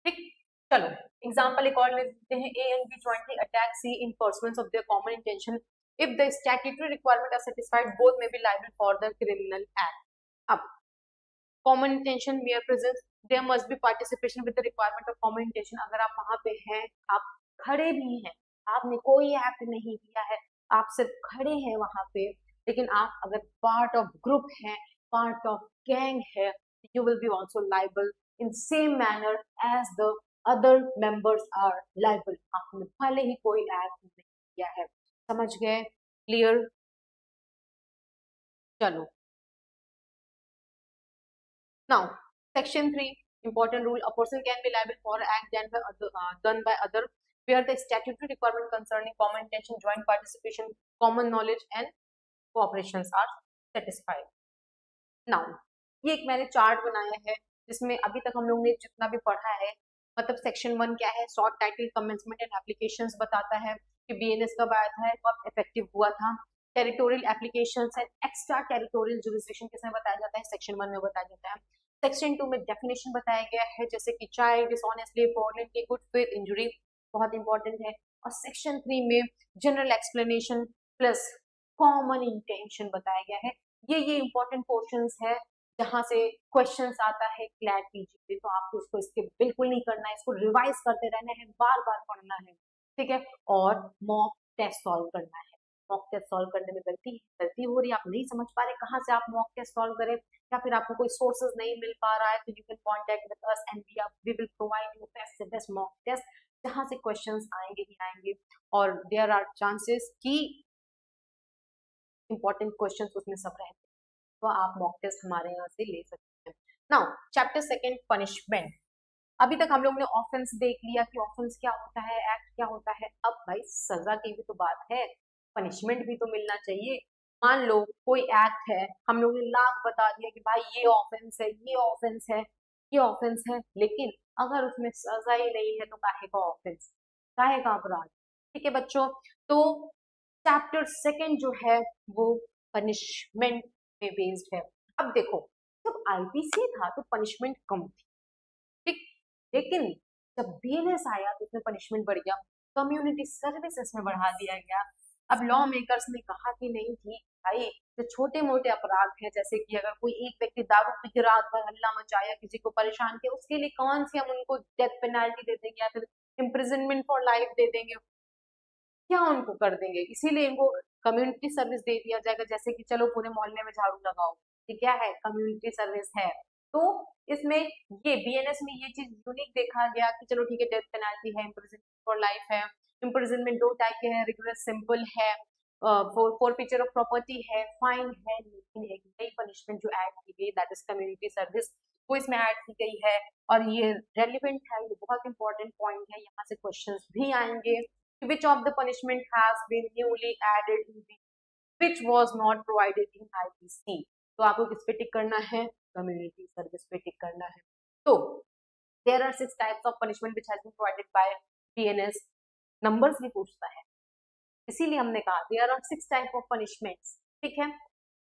ठीक। चलो एग्जांपल एक और ले लेते हैं, A and B jointly attack C in pursuance of their common intention, if the statutory requirement are satisfied both may be liable for the criminal act. अब common intention mere presence, there must be participation with the requirement of common intention, अगर आप वहां पे हैं, आप खड़े भी हैं, आपने कोई एक्ट नहीं किया है, आप सिर्फ खड़े हैं वहां पे, लेकिन आप अगर पार्ट ऑफ ग्रुप है, पार्ट ऑफ गैंग है, you will be also liable in same manner as the other members are liable। आपने भले ही कोई एक्ट गया है। समझ गए? क्लियर? चलो now section 3 important rule: a person can be liable for an act done by other where the statutory requirement concerning common intention, joint participation, common knowledge and cooperations are satisfied. Now ये एक मैंने chart बनाया है जिसमें अभी तक हम लोग ने जितना भी पढ़ा है, मतलब सेक्शन 1 क्या है, short title, commencement and applications बताता है कि बीएनएस कब आया था, कब इफेक्टिव हुआ था। Territorial applications and extra territorial jurisdiction किसमें बताया जाता है, सेक्शन 1 में बताया जाता है। सेक्शन 2 में डेफिनेशन बताया गया है, जैसे कि child, dishonestly, fraudulently, good faith injury, बहुत इंपॉर्टेंट है। और सेक्शन 3 में general explanation plus common intention बताया गया है। ये इंपॉर्टेंट पोर्शंस है जहां से क्वेश्चंस आता है क्लैट पीजी पे, तो आपको इसको स्किप बिल्कुल नहीं करना है, इसको रिवाइज करते रहना है, बार बार पढ़ना है, ठीक है। और मॉक टेस्ट सॉल्व करना है। मॉक टेस्ट सॉल्व करने में गलती हो रही है, आप नहीं समझ पा रहे कहाँ से आप मॉक टेस्ट सॉल्व करें, या फिर आपको कोई सोर्सेज नहीं मिल पा रहा है, तो you can contact with us and we will provide you best से बेस्ट मॉक टेस्ट जहां से क्वेश्चंस आएंगे ही आएंगे, और देयर आर चांसेस कि इंपॉर्टेंट क्वेश्चंस उसमें सब रहते हैं, तो आप मॉक टेस्ट हमारे यहाँ से ले सकते हैं। Now chapter 2 punishment. अभी तक हम लोग ने ऑफेंस देख लिया कि ऑफेंस क्या होता है, एक्ट क्या होता है। अब भाई सजा की भी तो बात है, पनिशमेंट भी तो मिलना चाहिए। मान लो कोई एक्ट है, हम लोग ने लाख बता दिया कि भाई ये ऑफेंस है, ये ऑफेंस है, ये ऑफेंस है, लेकिन अगर उसमें सजा ही नहीं है तो काहे का ऑफेंस, काहे का अपराध। ठीक है बच्चों, तो चैप्टर 2 जो है वो पनिशमेंट पे बेस्ड है। अब देखो, जब आईपीसी था तो पनिशमेंट कम थी, ठीक, लेकिन जब बीएनएस आया तो उसमें पनिशमेंट बढ़ गया, कम्युनिटी सर्विसेज में बढ़ा दिया गया। अब लॉ मेकर्स ने कहा कि नहीं थी भाई, जो छोटे मोटे अपराध हैं, जैसे कि अगर कोई एक व्यक्ति दारू पी के रात भर हल्ला मचाया, किसी को परेशान किया, उसके लिए कौन सी हम उनको डेथ पेनाल्टी दे देंगे या फिर इम्प्रिजनमेंट फॉर लाइफ दे देंगे, क्या उनको कर देंगे, इसीलिए इनको कम्युनिटी सर्विस दे दिया जाएगा। जैसे कि चलो पूरे मोहल्ले में झाड़ू लगाओ, ये क्या है, कम्युनिटी सर्विस है। तो इसमें ये बीएनएस में ये चीज यूनिक देखा गया कि चलो ठीक है, डेथ पेनाल्टी है, इम्प्रिजनमेंट फॉर लाइफ है। इम्प्रिजनमेंट दो टाइप के हैं, रिगुलर सिंपल है, फॉरफीचर ऑफ प्रॉपर्टी है, फाइन है, लेकिन एक नई पनिशमेंट जो ऐड की गई दैट इज कम्युनिटी सर्विस, वो इसमें ऐड की गई है। और ये रेलिवेंट है, ये बहुत इंपॉर्टेंट पॉइंट है, यहाँ से क्वेश्चंस भी आएंगे। Which of the punishment has been newly added in the which was not provided in IPC? तो आपको किस पे टिक करना है, कम्युनिटी सर्विस पे टिक करना है। तो there are 6 types of punishment which has been provided by BNS। Numbers भी पूछता है, इसीलिए हमने कहा there are 6 type of punishments, ठीक है।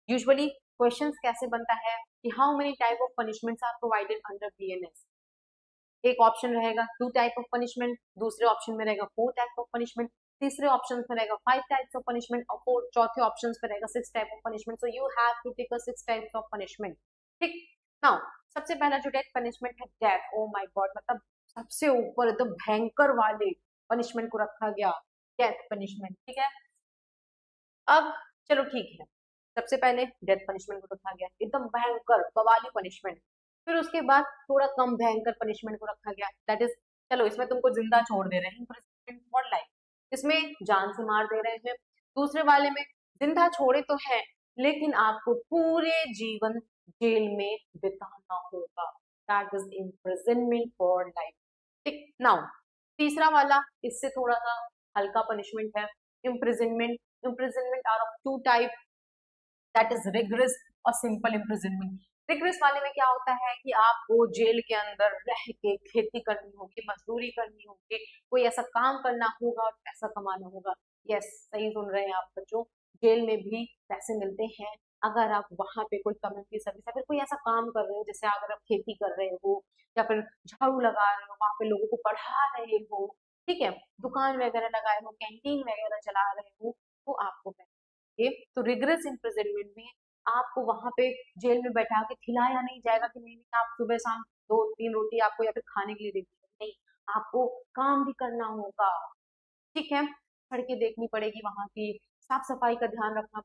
यूजुअली क्वेश्चंस कैसे बनता है कि how many type of punishments are provided under BNS। एक ऑप्शन रहेगा 2 टाइप ऑफ पनिशमेंट, दूसरे ऑप्शन में रहेगा 4 टाइप ऑफ पनिशमेंट, तीसरे ऑप्शन में रहेगा 5 टाइप्स ऑफ पनिशमेंट, और चौथे ऑप्शन में रहेगा 6 type of punishment. So you have to take a 6 types of punishment, ठीक। नाउ सबसे पहला जो डेथ पनिशमेंट है, डेथ, ओ माय गॉड, मतलब सबसे ऊपर एकदम भयंकर वाले पनिशमेंट को रखा गया, डेथ पनिशमेंट, ठीक है। अब चलो ठीक है, सबसे पहले डेथ पनिशमेंट को रखा गया, एकदम भयंकर बवाली पनिशमेंट। फिर उसके बाद थोड़ा कम भयंकर पनिशमेंट को रखा गया, दैट इज चलो इसमें तुमको जिंदा छोड़ दे रहे हैं, इम्प्रिजनमेंट फॉर लाइफ, इसमें जान से मार दे रहे हैं। दूसरे वाले में जिंदा छोड़े तो है, लेकिन आपको पूरे जीवन जेल में बिताना होगा, that is imprisonment for life, ठीक। नाउ तीसरा वाला इससे थोड़ा सा हल्का पनिशमेंट है, imprisonment. Imprisonment are of 2 type, that is rigorous और सिंपल इम्प्रिजनमेंट। रिगरस वाले में क्या होता है कि आपको जेल के अंदर रह के खेती करनी होगी, मजदूरी करनी होगी, कोई ऐसा काम करना होगा और पैसा कमाना होगा। यस, सही सुन रहे हैं आप बच्चों, जेल में भी पैसे मिलते हैं अगर आप वहां पे कोई कम्युनिटी सर्विस या फिर कोई ऐसा काम कर रहे हो, जैसे अगर आप खेती कर रहे हो या फिर झाड़ू लगा रहे हो, वहां पे लोगों को पढ़ा रहे हो, ठीक है, दुकान वगैरह लगाए हो, कैंटीन वगैरह चला रहे हो, तो आपको पैसे। तो रिगरस इम्प्रिजनमेंट में आपको वहां पे जेल में बैठा के खिलाया नहीं जाएगा कि नहीं नहीं आप सुबह शाम 2-3 रोटी आपको या फिर खाने के लिए दे दीजिए, नहीं, आपको काम भी करना होगा, ठीक है। सड़कें देखनी पड़ेगी, वहां की साफ सफाई का ध्यान रखना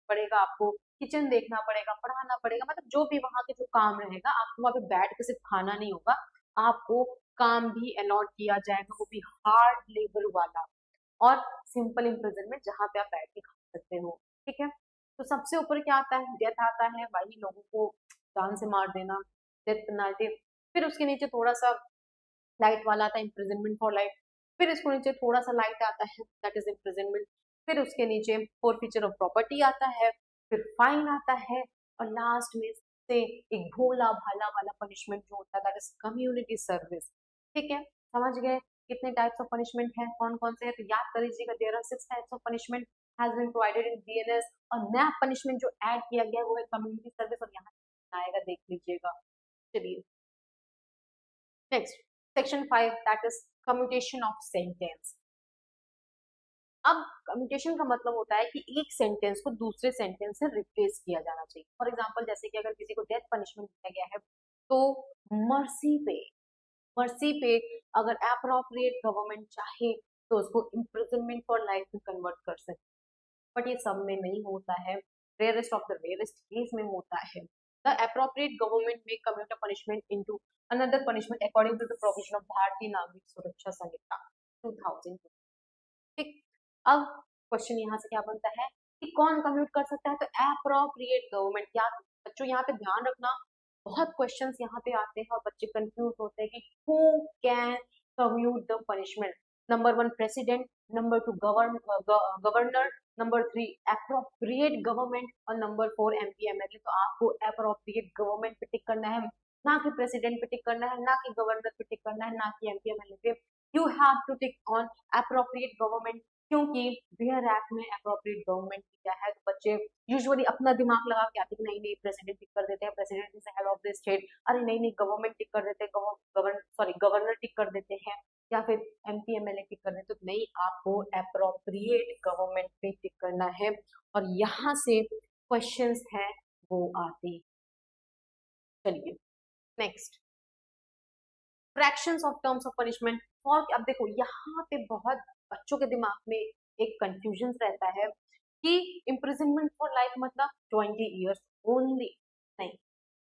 पड़ेगा आपको, किचन देखना पड़ेगा, पढ़ाना पड़ेगा, मतलब जो भी वहां के जो काम रहेगा, आपको वहां पे बैठ के सिर्फ खाना नहीं होगा, आपको काम भी अलॉट किया जाएगा, वो भी हार्ड लेबर वाला। और सिंपल इम्प्रिजनमेंट जहाँ पे आप बैठ के खा सकते हो, ठीक है। तो सबसे ऊपर क्या आता है, डेथ आता है, वही लोगों को जान से मार देना, डेथ पेनाल्टी। फिर उसके नीचे थोड़ा सा लाइट वाला आता है, इम्प्रिजनमेंट फॉर लाइफ। फिर इसको नीचे थोड़ा सा लाइट आता है, दैट इज इम्प्रिजनमेंट। फिर उसके नीचे फॉरफीचर ऑफ प्रॉपर्टी आता है, फिर फाइन आता है, और लास्ट में से एक भोला भाला वाला पनिशमेंट जो होता है, दैट इज कम्युनिटी सर्विस, ठीक है। समझ गए कितने टाइप्स ऑफ पनिशमेंट है, कौन कौन से है, तो याद कर लीजिएगा, there are 6 types of punishment has been provided in BNS. और नया पनिशमेंट जो ऐड किया गया है वो है कम्युनिटी सर्विस, और यहाँ आएगा, देख लीजिएगा। चलिए next, section 5, that is commutation of sentence. अब कम्यूटेशन का मतलब होता है कि एक सेंटेंस को दूसरे सेंटेंस से रिप्लेस किया जाना चाहिए। फॉर एग्जांपल, जैसे कि अगर किसी को डेथ पनिशमेंट दिया गया है, तो मर्सी पे मर्सी पे अगर अप्रोप्रिएट गवर्नमेंट चाहे तो उसको इम्प्रिजनमेंट फॉर लाइफ में कन्वर्ट कर सकते, बट ये सब में नहीं होता है, rarest of the rarest case में होता है। द अप्रोप्रिएट गवर्नमेंट में commute punishment into another punishment according to the provision of Bharatiya Nagarik सुरक्षा संहिता 2000। ठीक, अब क्वेश्चन यहाँ से क्या बनता है कि कौन कम्यूट कर सकता है, तो अप्रोप्रिएट गवर्नमेंट। क्या बच्चों यहाँ पे ध्यान रखना, बहुत क्वेश्चंस यहाँ पे आते हैं और बच्चे कंफ्यूज होते हैं कि who can commute the punishment. Number 1 president, number 2 governor, number 3 appropriate government, और नंबर 4 एमपी एमएलए। तो आपको अप्रोप्रिएट गवर्नमेंट पे टिक करना है, ना कि प्रेसिडेंट पे टिक करना है, ना कि गवर्नर पे टिक करना है, ना कि एमपी एमएलए पे। You have to tick on appropriate government, क्योंकि वेयर एक्ट में अप्रोप्रिएट गवर्नमेंट किया है। तो बच्चे यूजुअली अपना दिमाग लगा के आते हैं कि नहीं नहीं प्रेसिडेंट टिक कर देते हैं, president is head of the state, अरे नहीं नहीं गवर्नमेंट टिक कर देते हैं, गवर्नर टिक कर देते हैं, या फिर एमपी एमएलए टिक कर देते। तो नहीं, आपको अप्रोप्रिएट गवर्नमेंट पे टिक करना है, और यहाँ से क्वेश्चंस हैं वो आते। चलिए next, fractions of terms of punishment for. अब देखो यहाँ पे बहुत बच्चों के दिमाग में एक कंफ्यूजन रहता है कि इम्प्रिजनमेंट फॉर लाइफ मतलब 20 years ओनली। नहीं,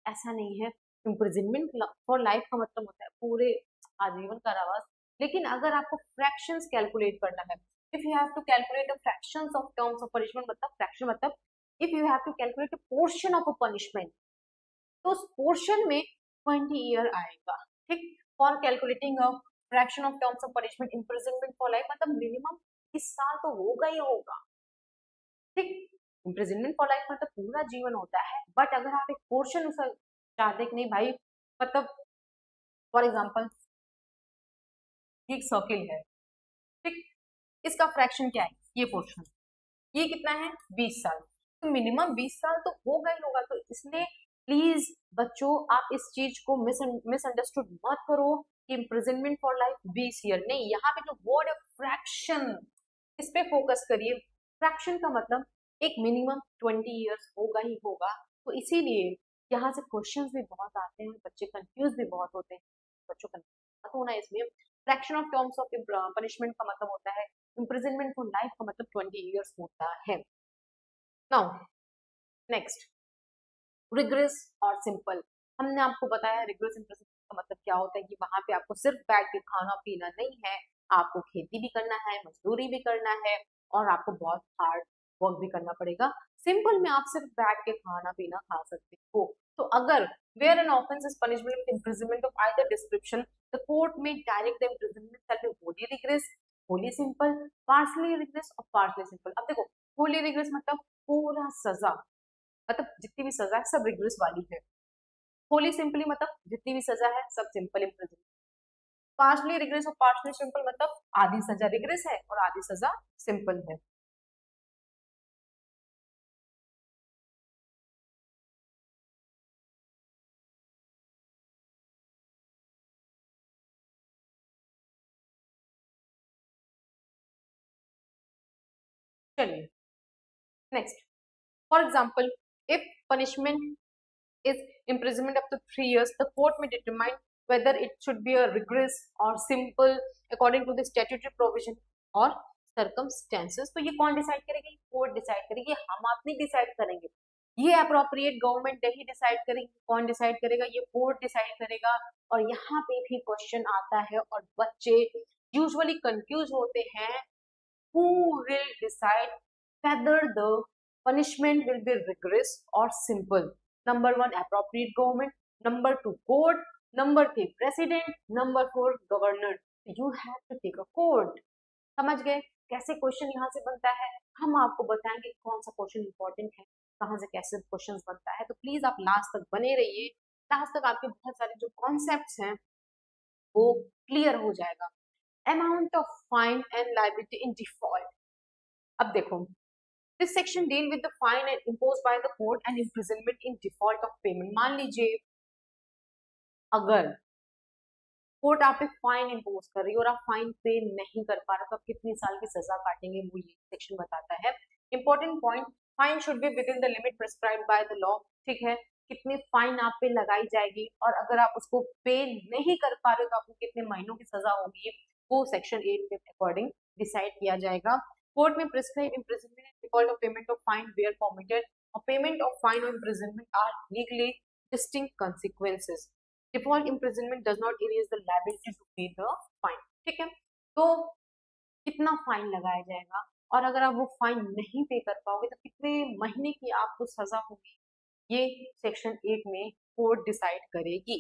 ऐसा नहीं है। इम्प्रिजनमेंट फॉर लाइफ का मतलब होता है पूरे आजीवन कारावास। लेकिन अगर आपको फ्रैक्शंस कैलकुलेट करना है, if you have to calculate the fractions of terms of punishment, मतलब फ्रैक्शन मतलब if you have to calculate a portion of a punishment, तो उस पोर्शन में 20 year आएगा। ठीक, for calculating a fraction of terms of punishment imprisonment for life, मतलब minimum 20 साल तो होगा ही होगा। ठीक, इम्प्रिजनमेंट फॉर लाइफ मतलब पूरा जीवन होता है, बट अगर आप एक पोर्शन उसे चाहते कि नहीं भाई, मतलब फॉर एग्जाम्पल एक सर्किल है, ठीक, इसका फ्रैक्शन क्या है, ये पोर्शन, ये कितना है 20 साल, तो मिनिमम 20 साल तो होगा ही होगा। तो इसलिए प्लीज बच्चों आप इस चीज को मिसअंडरस्टूड मत करो कि इम्प्रिजनमेंट फॉर लाइफ 20 year नहीं, यहाँ पे जो वर्ड है फ्रैक्शन, इस पे फोकस करिए। फ्रैक्शन का मतलब एक मिनिमम 20 years होगा ही होगा। तो इसीलिए यहाँ से क्वेश्चंस भी बहुत आते हैं, बच्चे कंफ्यूज भी बहुत होते हैं। बच्चों कंफ्यूज मत होना इसमें। Fraction of terms of punishment का मतलब होता है इम्प्रिजनमेंट फॉर लाइफ का मतलब 20 years होता है। नाउ नेक्स्ट, रिग्रेस और सिंपल। हमने आपको बताया रिग्रेस इम्प्रिजनमेंट का मतलब क्या होता है कि वहां पे आपको सिर्फ बैठ के खाना पीना नहीं है, आपको खेती भी करना है, मजदूरी भी करना है, और आपको बहुत हार्ड वर्क भी करना पड़ेगा। सिंपल में आप सिर्फ बैठ के खाना पीना खा सकते हो। तो अगर where an offence is punishment with imprisonment of either description, the court may direct the imprisonment shall be wholly rigorous, wholly simple, partly rigorous or partly simple. अब देखो होली रिग्रेस मतलब पूरा सजा, मतलब जितनी भी सजा है सब रिग्रेस वाली है। होली सिंपली मतलब जितनी भी सजा है सब सिंपल इम्प्रिजनमेंट। पार्शली रिग्रेस और पार्शली सिंपल मतलब आधी सजा रिग्रेस है और आधी सजा सिंपल है। चलिए next, for example if punishment is imprisonment up to 3 years, the court may determine whether it should be a rigorous or simple according to the statutory provision or circumstances। तो ये कौन decide करेगी, court decide करेगी, हम आप नहीं decide करेंगे। ये अप्रोप्रिएट गवर्नमेंट नहीं डिसाइड करेगी, कौन डिसाइड करेगा, ये कोर्ट डिसाइड करेगा। और यहाँ पे भी क्वेश्चन आता है और बच्चे यूजुअली कंफ्यूज होते हैं who will decide whether the punishment will be rigorous or simple? Number 1 appropriate government, number 2 court, number 3 president, number 4 governor. You have to take a court. समझ गए कैसे क्वेश्चन यहाँ से बनता है? हम आपको बताएंगे कौन सा क्वेश्चन इंपॉर्टेंट है, कहाँ से कैसे क्वेश्चन बनता है। तो प्लीज आप लास्ट तक बने रहिए, लास्ट तक आपके बहुत सारे जो कॉन्सेप्ट्स हैं वो क्लियर हो जाएगा। Amount of fine and liability in default. अब देखो, this section deal with the fine and imposed by the court and imprisonment in default of payment. मान लीजिए अगर कोर्ट आप पे फाइन इम्पोज कर रही है और आप फाइन पे नहीं कर पा रहे तो आप कितनी साल की सजा काटेंगे, वो ये सेक्शन बताता है। Important point, fine should be with in the limit prescribed by the law. ठीक है, कितनी फाइन आप पे लगाई जाएगी और अगर आप उसको पे नहीं कर पा रहे तो आपको कितने महीनों की सजा होगी, वो सेक्शन 8 के अकॉर्डिंग डिसाइड किया जाएगा। कोर्ट में prescribe imprisonment and default of payment of fine where permitted और पेमेंट ऑफ फाइन और imprisonment are legally distinct consequences. Default imprisonment does not erase the liability to pay the fine. ठीक है, तो कितना fine लगाया जाएगा और अगर आप वो फाइन नहीं पे कर पाओगे तो कितने महीने की आपको सजा होगी, ये सेक्शन 8 में कोर्ट डिसाइड करेगी।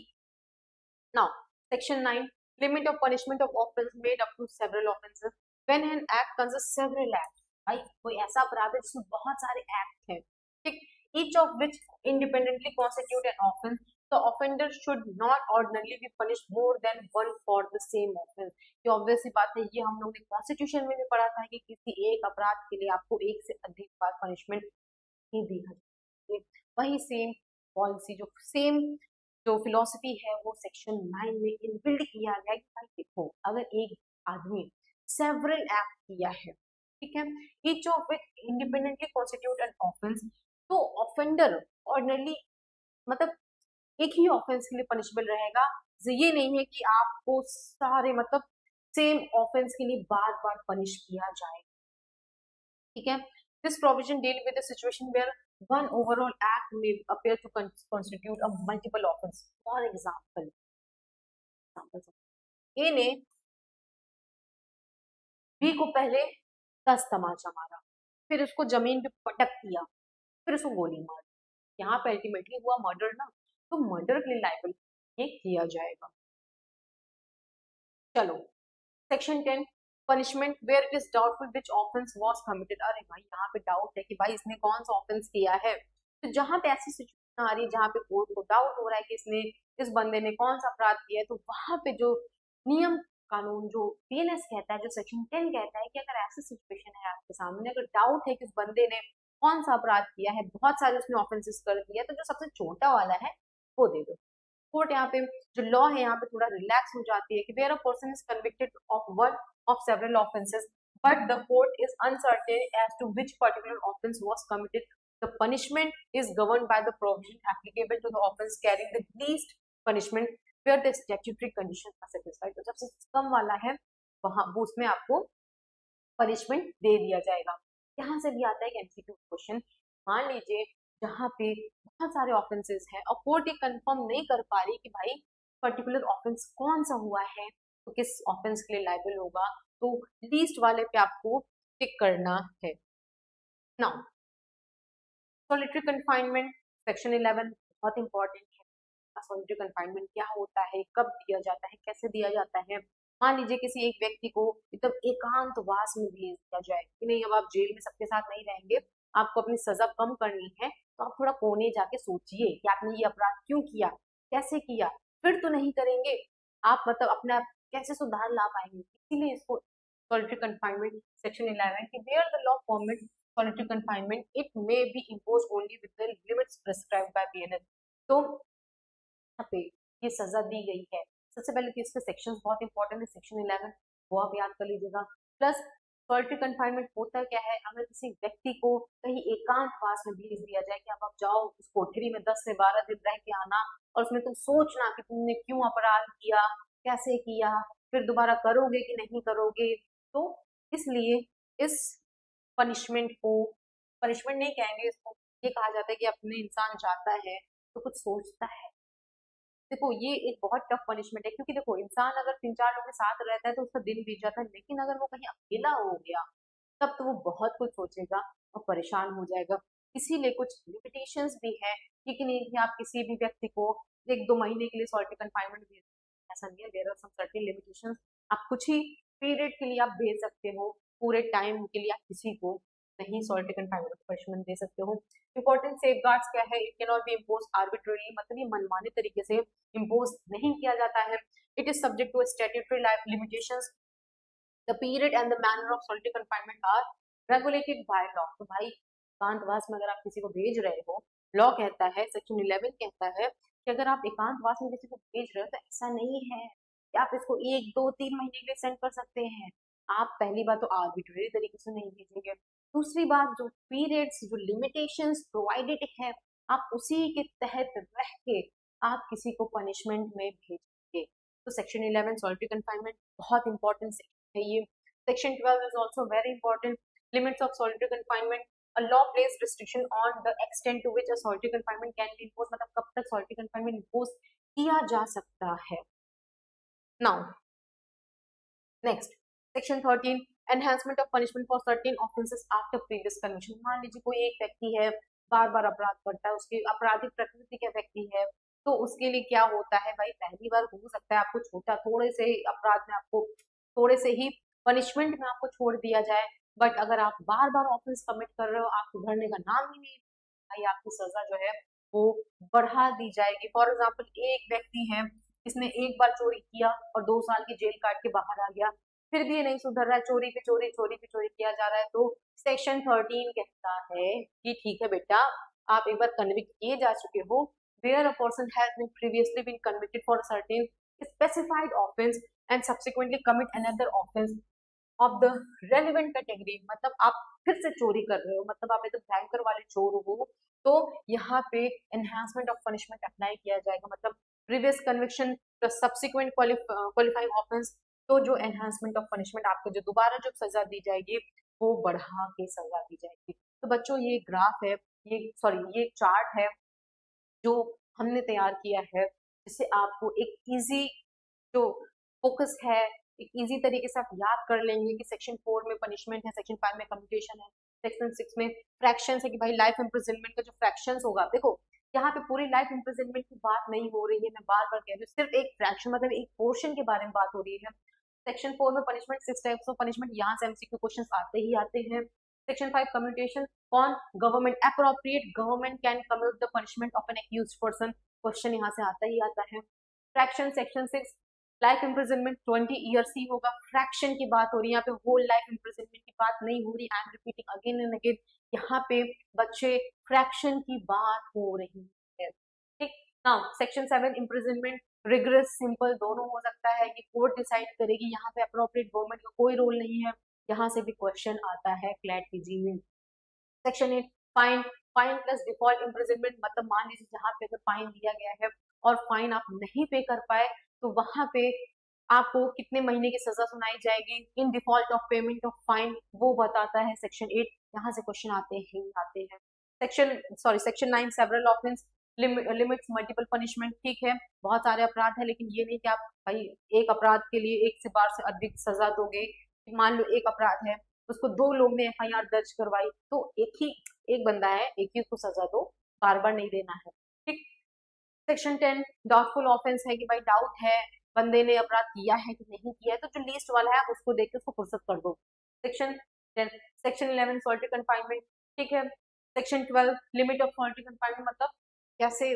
Now section 9, limit of punishment of offence made up to several offences when an act consist several act. भाई कोई ऐसा अपराध है जिसमें बहुत सारे एक्ट हैं, ठीक, each of which independently constitute an offense, the offender should not ordinarily be punished more than one for the same offense. ये ऑब्वियस सी बात है, ये हम लोगों ने कॉन्स्टिट्यूशन में भी पढ़ा था कि किसी एक अपराध के लिए आपको एक से अधिक बार पनिशमेंट नहीं दी जाती। वही सेम पॉलिसी, जो सेम जो फिलोसफी है वो सेक्शन 9 में इनबिल्ड किया गया कि भाई देखो अगर एक आदमी सेवरल एक्ट किया है, ठीक है, each of which independently constitute an offense, तो ऑफेंडर ऑर्डिनरली मतलब एक ही ऑफेंस के लिए पनिशेबल रहेगा। ये नहीं है कि आपको सारे मतलब सेम ऑफेंस के लिए बार बार पनिश किया जाए। ठीक है, this provision deal with the situation where one overall act may appear to constitute a multiple offence. For example, A ने बी को पहले 10 तमाचा मारा, फिर उसको जमीन पे पटक दिया, फिर उसको गोली मार, यहाँ पे अल्टीमेटली हुआ मर्डर ना, तो मर्डर के लिए लायबल ये किया जाएगा। चलो section 10, punishment where it is doubtful which offence was committed. अरे भाई यहाँ पे डाउट है कि भाई इसने कौन सा ऑफेंस किया है, तो जहां पे ऐसी सिचुएशन आ रही है जहाँ पे कोर्ट को डाउट हो रहा है कि इसने इस बंदे ने कौन सा अपराध किया है, तो वहां पे जो नियम कानून जो बीएनएस कहता है, जो सेक्शन 10 कहता है कि अगर ऐसी सिचुएशन है आपके सामने, अगर डाउट है कि उस बंदे ने कौन सा अपराध किया है, बहुत सारे उसने ऑफेंसेस कर दिया, तो जो सबसे छोटा वाला है वो दे दो। कोर्ट यहाँ पे जो लॉ है यहाँ पे थोड़ा रिलैक्स हो जाती है कि where a person is convicted of one of several offences but the court is uncertain as to which particular offence was committed, the punishment is governed by the provision applicable to the offence carrying the least punishment where the statutory condition are satisfied. तो सबसे कम वाला है वहां वो उसमें आपको punishment दे दिया जाएगा। यहाँ से भी आता है एक एमसीक्यू क्वेश्चन, मान लीजिए जहाँ पे बहुत सारे ऑफेंसेस हैं और कोर्ट ये कंफर्म नहीं कर पा रही कि भाई पर्टिकुलर ऑफेंस कौन सा हुआ है तो किस ऑफेंस के लिए लायबल होगा, तो लीस्ट वाले पे आपको टिक करना है। नाउ सॉलिटरी कन्फाइनमेंट सेक्शन 11 बहुत इंपॉर्टेंट है। सॉलिटरी कन्फाइनमेंट क्या होता है, कब दिया जाता है, कैसे दिया जाता है। मान लीजिए किसी एक व्यक्ति को एकदम एकांतवास में भेज दिया जाए कि नहीं अब आप जेल में सबके साथ नहीं रहेंगे, आपको अपनी सजा कम करनी है, तो आप थोड़ा कोने जाके सोचिए कि आपने ये अपराध क्यों किया, कैसे किया, फिर तो नहीं करेंगे आप, मतलब अपने आप कैसे सुधार ला पाएंगे। इसीलिए इसको सॉलिटरी कन्फाइनमेंट सेक्शन 11 कि where the law permit solitary confinement it may be imposed only with the limits prescribed by BNS. तो यहाँ पे ये सजा दी गई है। सबसे पहले तो इसके सेक्शंस बहुत इंपॉर्टेंट है, सेक्शन 11 वो आप याद कर लीजिएगा। प्लस सॉलिटरी कन्फाइनमेंट होता क्या है, अगर किसी व्यक्ति को कहीं एकांतवास में भेज दिया जाए कि अब आप जाओ उस कोठरी में 10 से 12 दिन रह के आना और उसमें तुम सोचना कि तुमने क्यों अपराध किया, कैसे किया, फिर दोबारा करोगे कि नहीं करोगे, तो इसलिए इस पनिशमेंट को पनिशमेंट नहीं कहेंगे इसको, ये कहा जाता है कि अपने इंसान जाता है तो कुछ सोचता है। देखो ये एक बहुत टफ पनिशमेंट है क्योंकि देखो इंसान अगर 3-4 लोगों के साथ रहता है तो उसका दिन बीत जाता है, लेकिन अगर वो कहीं अकेला हो गया तब तो वो बहुत कुछ सोचेगा और परेशान हो जाएगा। इसीलिए कुछ लिमिटेशंस भी है, कि नहीं कि आप किसी भी व्यक्ति को 1-2 महीने के लिए सॉलिटरी कन्फाइनमेंट भेज, ऐसा नहीं है। There are some certain limitations. आप कुछ ही पीरियड के लिए आप भेज सकते हो, पूरे टाइम के लिए आप किसी को नहीं सॉलिटरी कन्फाइनमेंट पनिशमेंट दे सकते हो। इंपॉर्टेंट सेफगार्ड्स क्या है? It can not be impose arbitrary, मतलब ये मनमाने तरीके से इम्पोज नहीं किया जाता है। It is subject to statutory life limitations. The period and the manner of solitary confinement are regulated by law. तो भाई एकांतवास में अगर आप किसी को भेज रहे हो, लॉ कहता है, सेक्शन 11 कहता है कि अगर आप एकांतवास में किसी को भेज रहे हो तो ऐसा नहीं है कि आप इसको 1-2-3 महीने के लिए सेंड कर सकते हैं। आप पहली बात तो आर्बिट्रेरी तरीके से नहीं भेजेंगे, दूसरी बात जो पीरियड्स, जो लिमिटेशंस प्रोवाइडेड है, आप उसी के तहत रह के आप किसी को पनिशमेंट में भेजेंगे। तो सेक्शन 11 सॉलिटरी कन्फाइनमेंट बहुत इंपॉर्टेंट सेक्शन है ये। Section 12 is also very important. Limits of solitary confinement. A law place restriction on the extent to which a solitary confinement can be imposed, मतलब कब तक solitary confinement impose किया जा सकता है। Now, next, section 13, enhancement of punishment for certain offences after previous conviction। मान लीजिए कोई एक व्यक्ति है, बार बार अपराध करता है, उसकी आपराधिक प्रकृति का व्यक्ति है, तो उसके लिए क्या होता है भाई, पहली बार हो सकता है आपको छोटा थोड़े से अपराध में आपको थोड़े से ही पनिशमेंट में आपको छोड़ दिया जाए, बट अगर आप बार बार ऑफेंस कमिट कर रहे हो, आप सुधरने का नाम ही नहीं, भाई आपकी सजा जो है वो बढ़ा दी जाएगी। फॉर एग्जाम्पल, एक व्यक्ति है, इसने एक बार चोरी किया और 2 साल की जेल काट के बाहर आ गया, फिर भी ये नहीं सुधर रहा है, चोरी पे चोरी चोरी पे चोरी किया जा रहा है, तो सेक्शन 13 कहता है कि ठीक है बेटा, आप एक बार कन्विक्ट किए जा चुके हो, where a person has been previously been convicted for a certain specified offense and subsequently commit another offense of the relevant category, मतलब आप फिर से चोरी कर रहे हो, मतलब आप एकदम भयंकर वाले चोर हो, तो यहाँ पे एनहांसमेंट ऑफ पनिशमेंट अप्लाई किया जाएगा, मतलब previous conviction plus subsequent qualifying offence, तो जो एनहांसमेंट ऑफ पनिशमेंट आपको जो दोबारा जो सजा दी जाएगी वो बढ़ा के सजा दी जाएगी। तो बच्चों ये ग्राफ है, ये चार्ट है जो हमने तैयार किया है, जिससे आपको एक इजी जो फोकस है, एक इजी तरीके से आप याद कर लेंगे कि सेक्शन 4 में पनिशमेंट है, सेक्शन 5 में कम्युटेशन है, सेक्शन 6 में फ्रैक्शन है कि भाई लाइफ इम्प्रिजनमेंट का जो फ्रैक्शन होगा, देखो यहाँ पे पूरी लाइफ इम्प्रिजनमेंट की बात नहीं हो रही है, मैं बार बार कह रही हूँ, सिर्फ एक फ्रैक्शन मतलब एक पोर्शन के बारे में बात हो रही है। सेक्शन 4 में पनिशमेंट 6 टाइप्स ऑफ पनिशमेंट, यहाँ से एमसीक्यू क्वेश्चंस आते ही आते हैं। सेक्शन 5 कम्युटेशन, कौन government appropriate government can commute the punishment of an accused person, question यहाँ से आता ही आता है। Fraction section 6 life imprisonment 20 years ही होगा, फ्रैक्शन की बात हो रही है, यहाँ पे होल लाइफ इम्प्रिजनमेंट की बात नहीं हो रही, I am repeating again and again, यहाँ पे बच्चे फ्रैक्शन की बात हो रही है, ठीक। Now section 7 imprisonment, rigorous simple दोनों हो सकता है, कि कोर्ट डिसाइड करेगी, यहाँ पे अप्रोप्रिएट गवर्नमेंट का कोई रोल नहीं है, यहाँ से भी क्वेश्चन आता है क्लैट पीजी में। Section 8 fine, fine plus default imprisonment, मतलब मान लीजिए जहाँ पे अगर फाइन दिया गया है और फाइन आप नहीं पे कर पाए, तो वहां पे आपको कितने महीने की सजा सुनाई जाएगी in default of payment of fine, वो बताता है सेक्शन 8, यहाँ से क्वेश्चन आते हैं। Section 9 several offence, limits multiple punishment, ठीक है, बहुत सारे अपराध है, लेकिन ये नहीं कि आप भाई एक अपराध के लिए एक से बार से अधिक सजा दोगे। मान लो एक अपराध है, उसको 2 लोग ने एफआईआर दर्ज करवाई, तो एक बंदा है, एक ही उसको सजा दो, बार बार नहीं देना है, ठीक। सेक्शन 10 डाउटफुल ऑफेंस है कि भाई डाउट है बंदे ने अपराध किया है कि नहीं किया है, तो जो लीस्ट वाला है उसको देख के उसको फुर्सत कर दो। सेक्शन 10 सेक्शन 11 सॉलिटरी कन्फाइनमेंट, ठीक है। Section 12 limit of solitary confinement, मतलब कैसे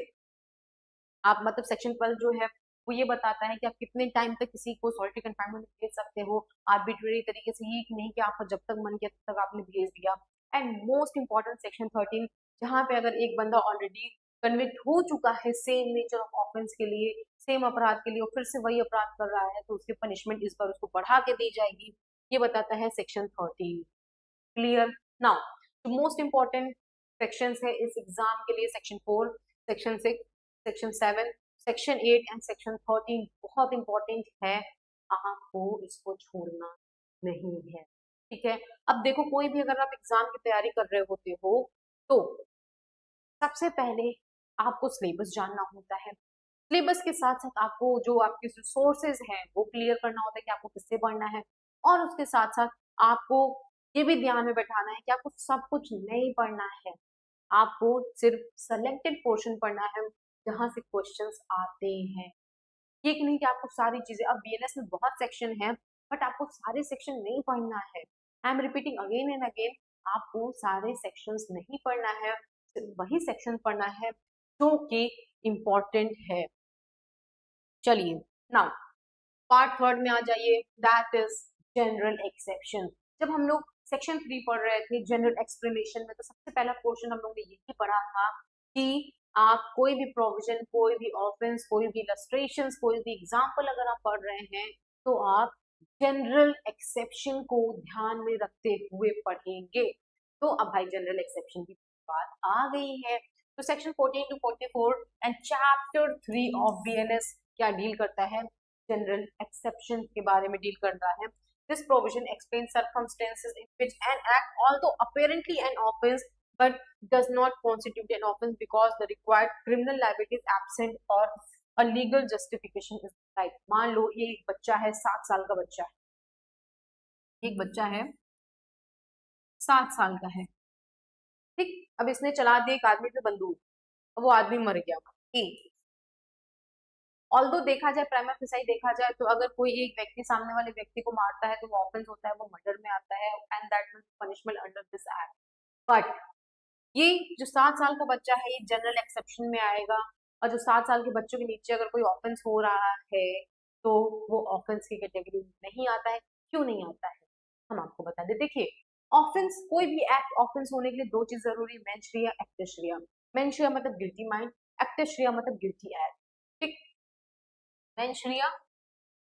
आप, मतलब सेक्शन 12 जो है वो ये बताता है कि आप कितने टाइम तक किसी को सॉलिटरी कन्फाइनमेंट भेज सकते हो, आर्बिट्रेरी तरीके से, ये कि नहीं कि आपको जब तक मन किया तब तक आपने भेज दिया। एंड मोस्ट इंपॉर्टेंट सेक्शन 13, जहाँ पे अगर एक बंदा ऑलरेडी कन्विक्ट हो चुका है सेम नेचर ऑफ ऑफेंस के लिए, सेम अपराध के लिए, और फिर से वही अपराध कर रहा है, तो उसकी पनिशमेंट इस बार उसको बढ़ा के दी जाएगी, ये बताता है section 13। Clear? Now most important sections है इस एग्जाम के लिए, section 4, section 6, section 7, section 8 and section 13 बहुत इंपॉर्टेंट है, आपको इसको छोड़ना नहीं है, ठीक है। अब देखो, कोई भी अगर आप एग्जाम की तैयारी कर रहे होते हो, तो सबसे पहले आपको सिलेबस जानना होता है, सिलेबस के साथ साथ आपको जो आपके सोर्सेज हैं वो क्लियर करना होता है कि आपको किससे पढ़ना है, और उसके साथ साथ आपको ये भी ध्यान में बैठाना है कि आपको सब कुछ नहीं पढ़ना है, आपको सिर्फ सेलेक्टेड पोर्शन पढ़ना है जहां से क्वेश्चंस आते हैं। ये कि नहीं कि आपको सारी चीजें, अब बीएनएस में बहुत सेक्शन है बट आपको सारे सेक्शन नहीं पढ़ना है। I am repeating again and again, आपको सारे सेक्शंस नहीं पढ़ना है, सिर्फ वही सेक्शन पढ़ना है जो कि इम्पोर्टेंट है। चलिए नाउ पार्ट थर्ड में आ जाइए, दैट इज जनरल एक्सेप्शन। जब हम लोग सेक्शन 3 पढ़ रहे थे जनरल एक्सप्लेनेशन में, तो सबसे पहला क्वेश्चन हम लोग ने यही पढ़ा था कि आप कोई भी प्रोविजन, कोई भी ऑफेंस, कोई भी इलस्ट्रेशंस, कोई भी एग्जांपल अगर आप पढ़ रहे हैं तो आप जनरल एक्सेप्शन को ध्यान में रखते हुए पढ़ेंगे। तो अब भाई जनरल एक्सेप्शन की बात आ गई है, तो section 14 to 44 and chapter 3 of BNS क्या डील करता है, जनरल एक्सेप्शन के बारे में डील करता है। This provision explain circumstances in which an act although apparently an offence but does not constitute an offense because the required criminal liability is absent or a legal justification is right। मान लो ये एक बच्चा है, 7 साल का बच्चा है, एक बच्चा है 7 साल का है, ठीक। अब इसने चला दिया एक आदमी पे बंदूक, वो आदमी मर गया, ठीक। ऑल्दो देखा जाए, प्राइमा फेसाई देखा जाए तो अगर कोई एक व्यक्ति सामने वाले व्यक्ति को मारता है तो वो ऑफेंस होता है, वो मर्डर में आता है and that will punishment under this act. But ये जो 7 साल का बच्चा है ये जनरल एक्सेप्शन में आएगा, और जो 7 साल के बच्चों के नीचे अगर कोई ऑफेंस हो रहा है तो वो ऑफेंस की कैटेगरी में नहीं आता है। क्यों नहीं आता है हम आपको बता दें। देखिए ऑफेंस, कोई भी एक्ट ऑफेंस होने के लिए दो चीज जरूरी, मेंस रिया, एक्टस रिया। मेंस रिया मतलब गिल्टी माइंड, एक्टस रिया मतलब गिल्टी एक्ट, ठीक। मेंस रिया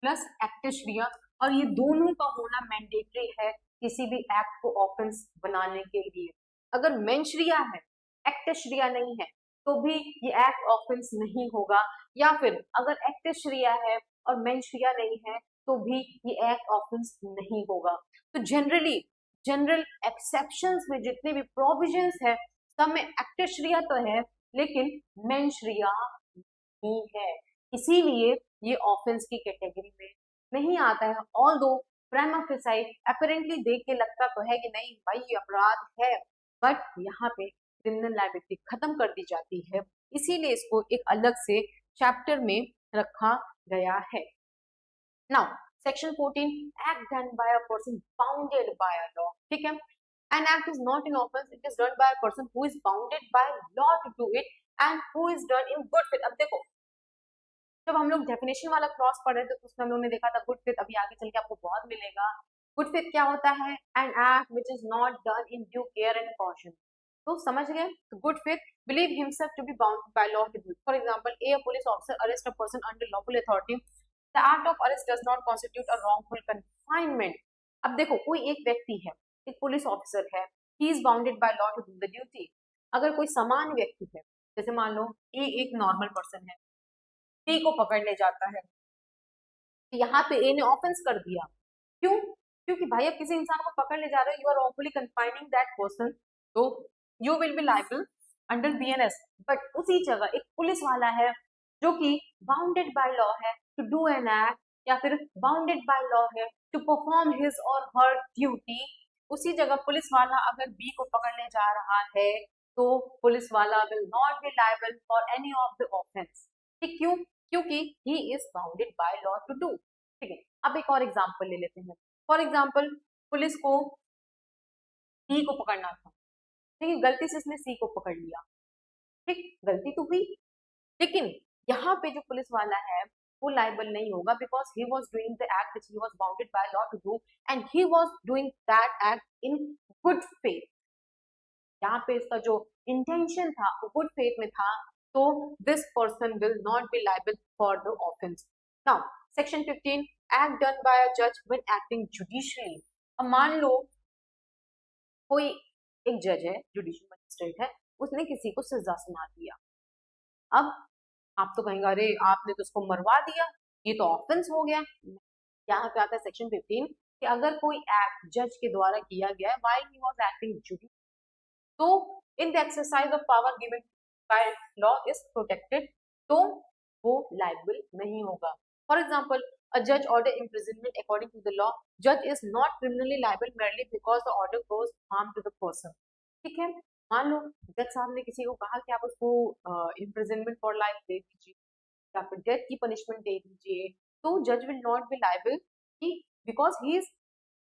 प्लस एक्टस रिया, और ये दोनों का होना मैंडेटरी है किसी भी एक्ट को ऑफेंस बनाने के लिए। अगर मेंशरिया है, एक्टशरिया नहीं है, तो भी ये एक्ट ऑफेंस नहीं होगा, या फिर अगर एक्टशरिया है और मेंशरिया नहीं है तो भी ये एक्ट ऑफेंस नहीं होगा। तो जनरली जनरल एक्सेप्शंस में जितने भी प्रोविजंस है सब में एक्टशरिया तो है लेकिन मेंशरिया नहीं है, इसीलिए ये ऑफेंस की कैटेगरी में नहीं आता है। ऑल्दो प्राइमा फेसाई अपरेंटली देख के लगता तो है कि नहीं भाई ये अपराध है, बट यहाँ पे क्रिमिनल लायबिलिटी खत्म कर दी जाती है, इसीलिए इसको एक अलग से चैप्टर में रखा गया है। Now section 14, act done by a person bounded by a law, ठीक है। An act is not an offense, it is done by a person who is bounded by law to do it and who is done in good faith। अब देखो जब हम लोग definition वाला clause पढ़ रहे थे तो उसमें हम लोग ने देखा था गुड फेथ, अभी आगे चल के आपको बहुत मिलेगा। गुड फेथ क्या होता है, an act which is not done in due care and caution. तो समझ गए, तो good faith believe himself to be bound by law to do it. For example a police officer arrest a person under lawful authority, the act of arrest does not constitute a wrongful confinement. अब देखो कोई एक व्यक्ति है, एक police officer है, he is bounded by law to do the duty. अगर कोई समान व्यक्ति है, जैसे मान लो ए एक नॉर्मल पर्सन है, ए को पकड़ने जाता है, तो यहाँ पे ए ने ऑफेंस कर दिया। क्यों? क्योंकि भाई अब किसी इंसान को पकड़ ले जा रहे हो, you are wrongfully confining that person, तो you will be liable under BNS. But उसी जगह एक पुलिस वाला है जो कि बाउंडेड बाय लॉ है टू डू एन एक्ट, या फिर बाउंडेड बाय लॉ है to perform his or her duty. उसी जगह पुलिस वाला अगर बी को पकड़ने जा रहा है तो पुलिस वाला will not be liable for any of the offence. ठीक, क्यों? क्योंकि he is bounded by law to do. ठीक है, अब एक और एग्जांपल ले लेते हैं। फॉर एग्जांपल पुलिस को डी को पकड़ना था, ठीक है, गलती से इसने सी को पकड़ लिया, ठीक, गलती तो हुई, लेकिन यहाँ पे जो पुलिस वाला है वो लायबल नहीं होगा because he was doing the act which he was bounded by law to do and he was doing that act in good faith. यहाँ पे इसका जो इंटेंशन था वो गुड फेथ में था, तो this person will not be liable for the offence. Now section 15, act done by a जज व्हेन एक्टिंग जुडिशियली। अब मान लो कोई एक जज है, जुडिशियल मजिस्ट्रेट है, उसने किसी को सजा सुना दिया। अब आप तो कहेंगे अरे आपने तो उसको मरवा दिया, ये तो ऑफेंस हो गया। यहाँ पे आता है सेक्शन 15 कि अगर कोई एक्ट जज के द्वारा किया गया है while he was acting judicially, तो in the exercise of power given by law is protected, तो वो लायबल नहीं होगा। For example A judge order imprisonment according to the law. Judge is not criminally liable merely because the order cause harm to the person. ठीक है, मान लो जज साहब ने किसी को कहा कि आप उसको इम्प्रिजनमेंट फॉर लाइफ दे दीजिए या फिर डेथ की पनिशमेंट दे दीजिए, तो जज विल नॉट बी लाइबल कि because he is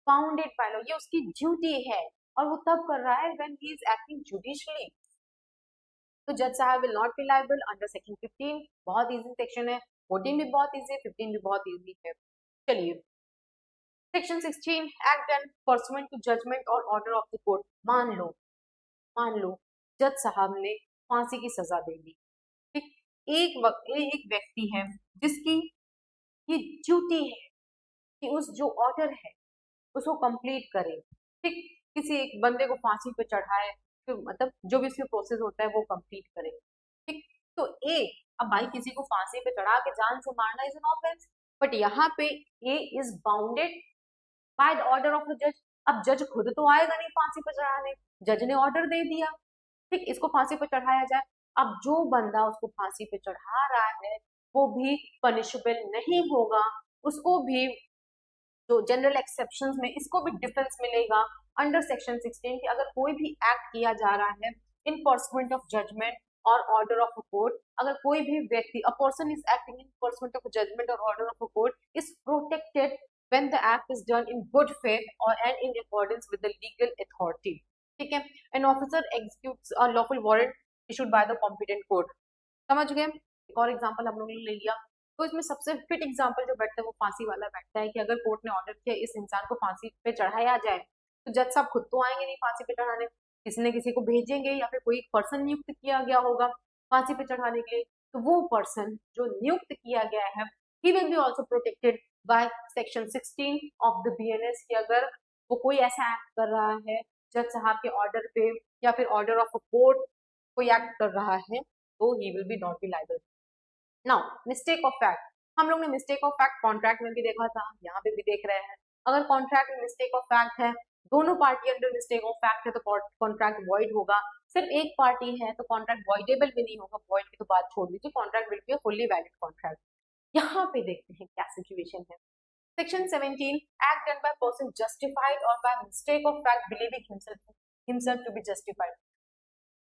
founded by law, ये उसकी ड्यूटी है और वो तब कर रहा है when he is acting judicially. तो जज साहब will not be liable under section 15। बहुत इजी सेक्शन है, 14 भी बहुत इजी है, 15 भी बहुत इजी है। चलिए section 16 act and pursuant to judgement और ऑर्डर ऑफ द कोर्ट। मान लो जज साहब ने फांसी की सजा दे दी, ठीक, एक व्यक्ति है जिसकी ये ड्यूटी है कि उस जो ऑर्डर है उसको कंप्लीट करे, ठीक, किसी एक बंदे को फांसी पे चढ़ाए, तो मतलब जो भी उसका प्रोसेस होता है वो कंप्लीट करे, ठीक। तो अब भाई किसी को फांसी पे चढ़ा के जान से मारना इज एन ऑफेंस, बट यहाँ पे A is bounded by the order of the जज। अब जज खुद तो आएगा नहीं फांसी पे चढ़ाने, जज ने ऑर्डर दे दिया, ठीक, इसको फांसी पे चढ़ाया जाए। अब जो बंदा उसको फांसी पे चढ़ा रहा है वो भी पनिशेबल नहीं होगा, उसको भी जो जनरल एक्सेप्शंस में इसको भी डिफेंस मिलेगा अंडर सेक्शन 16 कि अगर कोई भी एक्ट किया जा रहा है इन परसुएंट ऑफ जजमेंट और ऑर्डर ऑफ अ कोर्ट, अगर कोई भी व्यक्ति a person is acting in pursuant of judgment और order of a court is protected when the act is done in good faith or and in accordance with the legal authority, ठीक है। an officer executes a lawful warrant issued by the competent court। समझ गए? एक और example हम लोगों ने ले लिया, तो इसमें सबसे फिट एग्जांपल जो बैठता है वो फांसी वाला बैठता है कि अगर कोर्ट ने ऑर्डर किया इस इंसान को फांसी पे चढ़ाया जाए, तो जज साहब खुद तो आएंगे नहीं फांसी पे चढ़ाने, किसी न किसी को भेजेंगे या फिर कोई पर्सन नियुक्त किया गया होगा फांसी पे चढ़ाने के लिए। तो वो पर्सन जो नियुक्त किया गया है he will be also protected by section 16 of the BNS कि अगर वो कोई ऐसा एक्ट कर रहा है जज साहब के ऑर्डर पे या फिर ऑर्डर ऑफ अ कोर्ट कोई एक्ट कर रहा है तो he will be not be liable. Now mistake of fact, हम लोग ने मिस्टेक ऑफ फैक्ट कॉन्ट्रैक्ट में भी देखा था, यहाँ पे भी देख रहे हैं। अगर कॉन्ट्रैक्ट में मिस्टेक ऑफ फैक्ट है, दोनों party under mistake of fact है तो कॉन्ट्रैक्ट वॉइड होगा, सिर्फ एक पार्टी है तो कॉन्ट्रैक्ट वॉइडेबल भी नहीं होगा, वॉइड की तो बात छोड़ दीजिए, contract will be a fully valid contract. यहाँ पे देखते हैं क्या सिचुएशन है। Section 17 act done by person justified or by mistake of fact believing himself to be justified.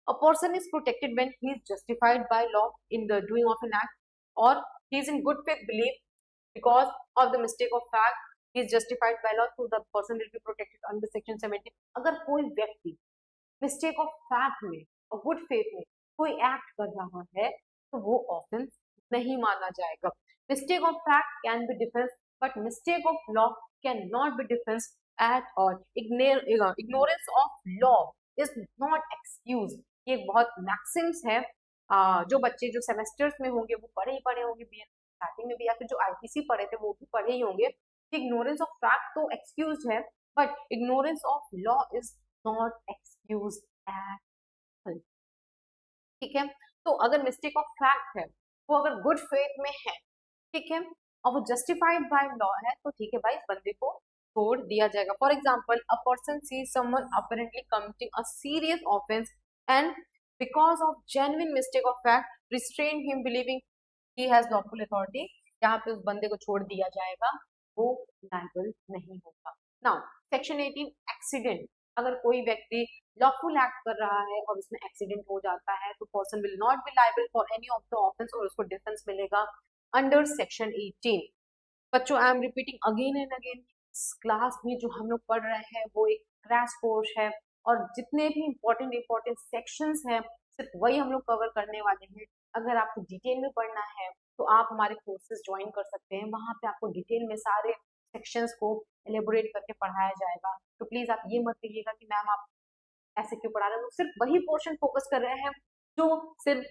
A person is protected when he is justified by law in the doing of an act or he is in good faith belief because of the mistake of fact he is justified by law, so the person will be protected under section 17। अगर कोई व्यक्ति mistake of fact में और good faith में कोई act कर रहा है तो वो ऑफेंस नहीं माना जाएगा। Mistake of fact can be defence but mistake of law can not be defence at all. Ignorance of law is not excuse, ये बहुत मैक्सिम्स है जो बच्चे जो सेमेस्टर्स में होंगे वो पढ़े ही पढ़े होंगे, BNS स्टार्टिंग में भी या फिर जो IPC पढ़े थे वो भी पढ़े ही होंगे। इग्नोरेंस ऑफ फैक्ट तो एक्सक्यूज है but ignorance of law is not excuse at all, ठीक है। तो अगर मिस्टेक ऑफ फैक्ट है वो अगर गुड फेथ में है, ठीक है, और वो जस्टिफाइड बाय लॉ है तो ठीक है भाई इस बंदे को छोड़ दिया जाएगा। For example a person sees someone apparently committing a serious offence and because of genuine mistake of fact restrain him believing he has lawful authority, यहाँ पे उस बंदे को छोड़ दिया जाएगा, वो लायबल नहीं होगा। नाउ सेक्शन 18 एक्सीडेंट, अगर कोई व्यक्ति लॉफुल एक्ट कर रहा है और उसमें एक्सीडेंट हो जाता है तो person will not be liable for any of the offence और उसको डिफेंस मिलेगा अंडर सेक्शन 18। बच्चों I am repeating again and again, class में जो हम लोग पढ़ रहे हैं वो एक क्रैश कोर्स है और जितने भी इंपॉर्टेंट सेक्शंस हैं सिर्फ वही हम लोग कवर करने वाले हैं। अगर आपको डिटेल में पढ़ना है तो आप हमारे कोर्सेज ज्वाइन कर सकते हैं, वहां पे आपको डिटेल में सारे सेक्शंस को एलेबोरेट करके पढ़ाया जाएगा। तो प्लीज आप ये मत कहिएगा कि मैम आप ऐसे क्यों पढ़ा रहे हैं, सिर्फ वही पोर्शन फोकस कर रहे हैं जो सिर्फ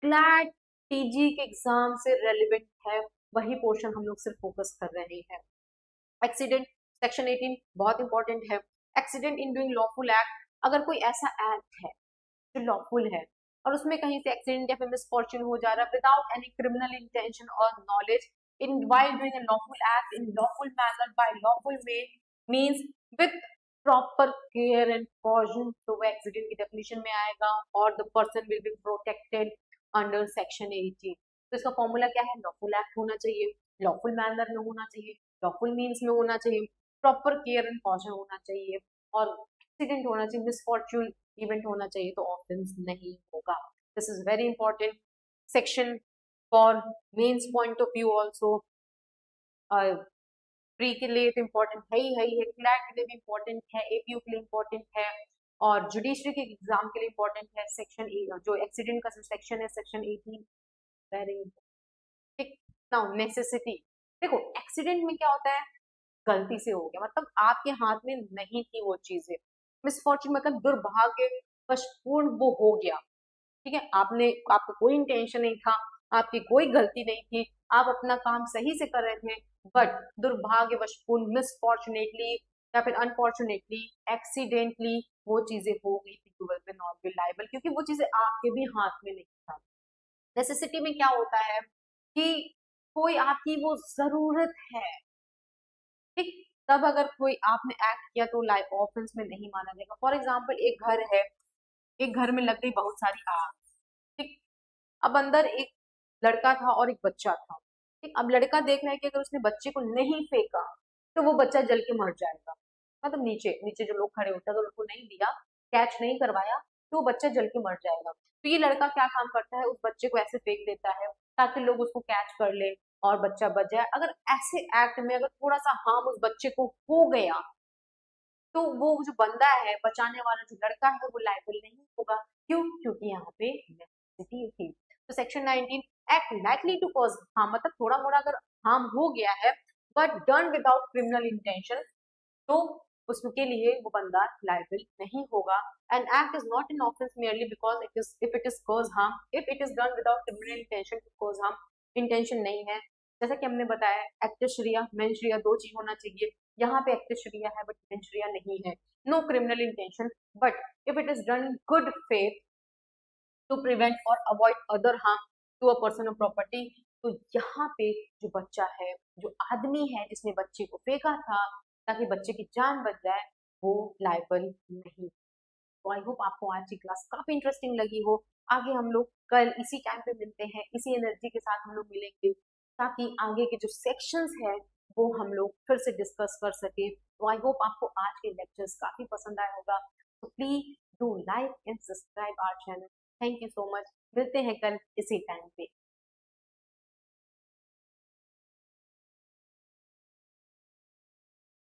क्लैट TG के एग्जाम से रेलिवेंट है, वही पोर्शन हम लोग सिर्फ फोकस कर रहे हैं। एक्सीडेंट सेक्शन 18 बहुत इंपॉर्टेंट है। Accident in doing lawful act, अगर कोई ऐसा एक्ट है जो लॉफुल है और उसमें कहीं से एक्सीडेंट या फिर मिसफॉर्च्यून हो जा रहा है विदाउट एनी क्रिमिनल इंटेंशन और knowledge in while doing a lawful act in lawful manner by lawful way means with proper care and caution, तो वो एक्सीडेंट की डेफिनेशन में आएगा और the person will be protected under section 18। तो इसका formula क्या है, लॉफुल एक्ट होना चाहिए, लॉफुल मैनर में होना चाहिए, लॉफुल मीन्स में होना चाहिए, प्रॉपर केयर एंड कॉशन होना चाहिए, और एक्सीडेंट होना चाहिए, मिसफॉर्च्यून इवेंट होना चाहिए तो ऑफेंस नहीं होगा. This is very important section for mains point of view also. Pre के लिए तो इम्पोर्टेंट है, क्लैट के लिए भी इम्पोर्टेंट है, एपीयू के लिए इम्पोर्टेंट है, और जुडिशरी के एग्जाम के लिए इम्पोर्टेंट है. सेक्शन जो एक्सीडेंट का सेक्शन है, सेक्शन 18, वेरी ठीक. Now necessity. देखो एक्सीडेंट में क्या होता है, गलती से हो गया, मतलब आपके हाथ में नहीं थी वो चीजें. मिसफॉर्चून मतलब दुर्भाग्यवशपूर्ण वो हो गया, ठीक है, आपको कोई इंटेंशन नहीं था, आपकी कोई गलती नहीं थी, आप अपना काम सही से कर रहे थे, बट दुर्भाग्यवशपूर्ण मिसफॉर्चुनेटली या फिर अनफॉर्चुनेटली एक्सीडेंटली वो चीजें हो गई थी, you will B not be liable, क्योंकि वो चीजें आपके भी हाथ में नहीं था. नेसेसिटी में क्या होता है कि कोई आपकी वो जरूरत है, ठीक, तब अगर कोई आपने एक्ट किया तो लाइफ ऑफेंस में नहीं माना जाएगा. फॉर एग्जाम्पल एक घर है, एक घर में लग गई बहुत सारी आग, ठीक, अब अंदर एक लड़का था और एक बच्चा था, ठीक, अब लड़का देख रहा है कि अगर उसने बच्चे को नहीं फेंका तो वो बच्चा जल के मर जाएगा, मतलब नीचे नीचे जो लोग खड़े होते हैं, अगर उनको नहीं दिया, कैच नहीं करवाया, तो वो बच्चा जल के मर जाएगा. तो ये लड़का क्या काम करता है, उस बच्चे को ऐसे फेंक देता है ताकि लोग उसको कैच कर ले और बच्चा बच जाए. अगर ऐसे एक्ट में अगर थोड़ा सा हार्म उस बच्चे को हो गया तो वो जो बंदा है, बचाने वाला जो लड़का है, वो लायबल नहीं होगा. क्यों? क्योंकि यहाँ पे नेसेसिटी थी. तो section 19, act likely to cause harm, मतलब थोड़ा मोड़ा अगर हार्म हो गया है but done without criminal intention, तो उसके लिए वो बंदा लायबल नहीं होगा. And act is not an offence merely because if it is cause harm, if it is done without criminal intention to cause harm, intention नहीं है. जैसा कि हमने बताया, एक्टशरिया मेंशरिया दो चीज होना चाहिए, यहाँ पे एक्टशरिया है बट मेंशरिया नहीं है. No criminal intention, but if it is done good faith to prevent or avoid other harm to a person or property. तो यहाँ पे जो बच्चा है, जो आदमी है जिसने बच्चे को फेंका था ताकि बच्चे की जान बच जाए, वो लायबल नहीं. तो आई होप आपको आज की क्लास काफी इंटरेस्टिंग लगी हो. आगे हम लोग कल इसी टाइम पे मिलते हैं, इसी एनर्जी के साथ हम लोग मिलेंगे, ताकि आगे के जो सेक्शंस है वो हम लोग फिर से डिस्कस कर सके. तो आई होप आपको आज के लेक्चर्स काफी पसंद आया होगा. तो please do like and subscribe our channel. Thank you so much. मिलते हैं कल इसी टाइम पे.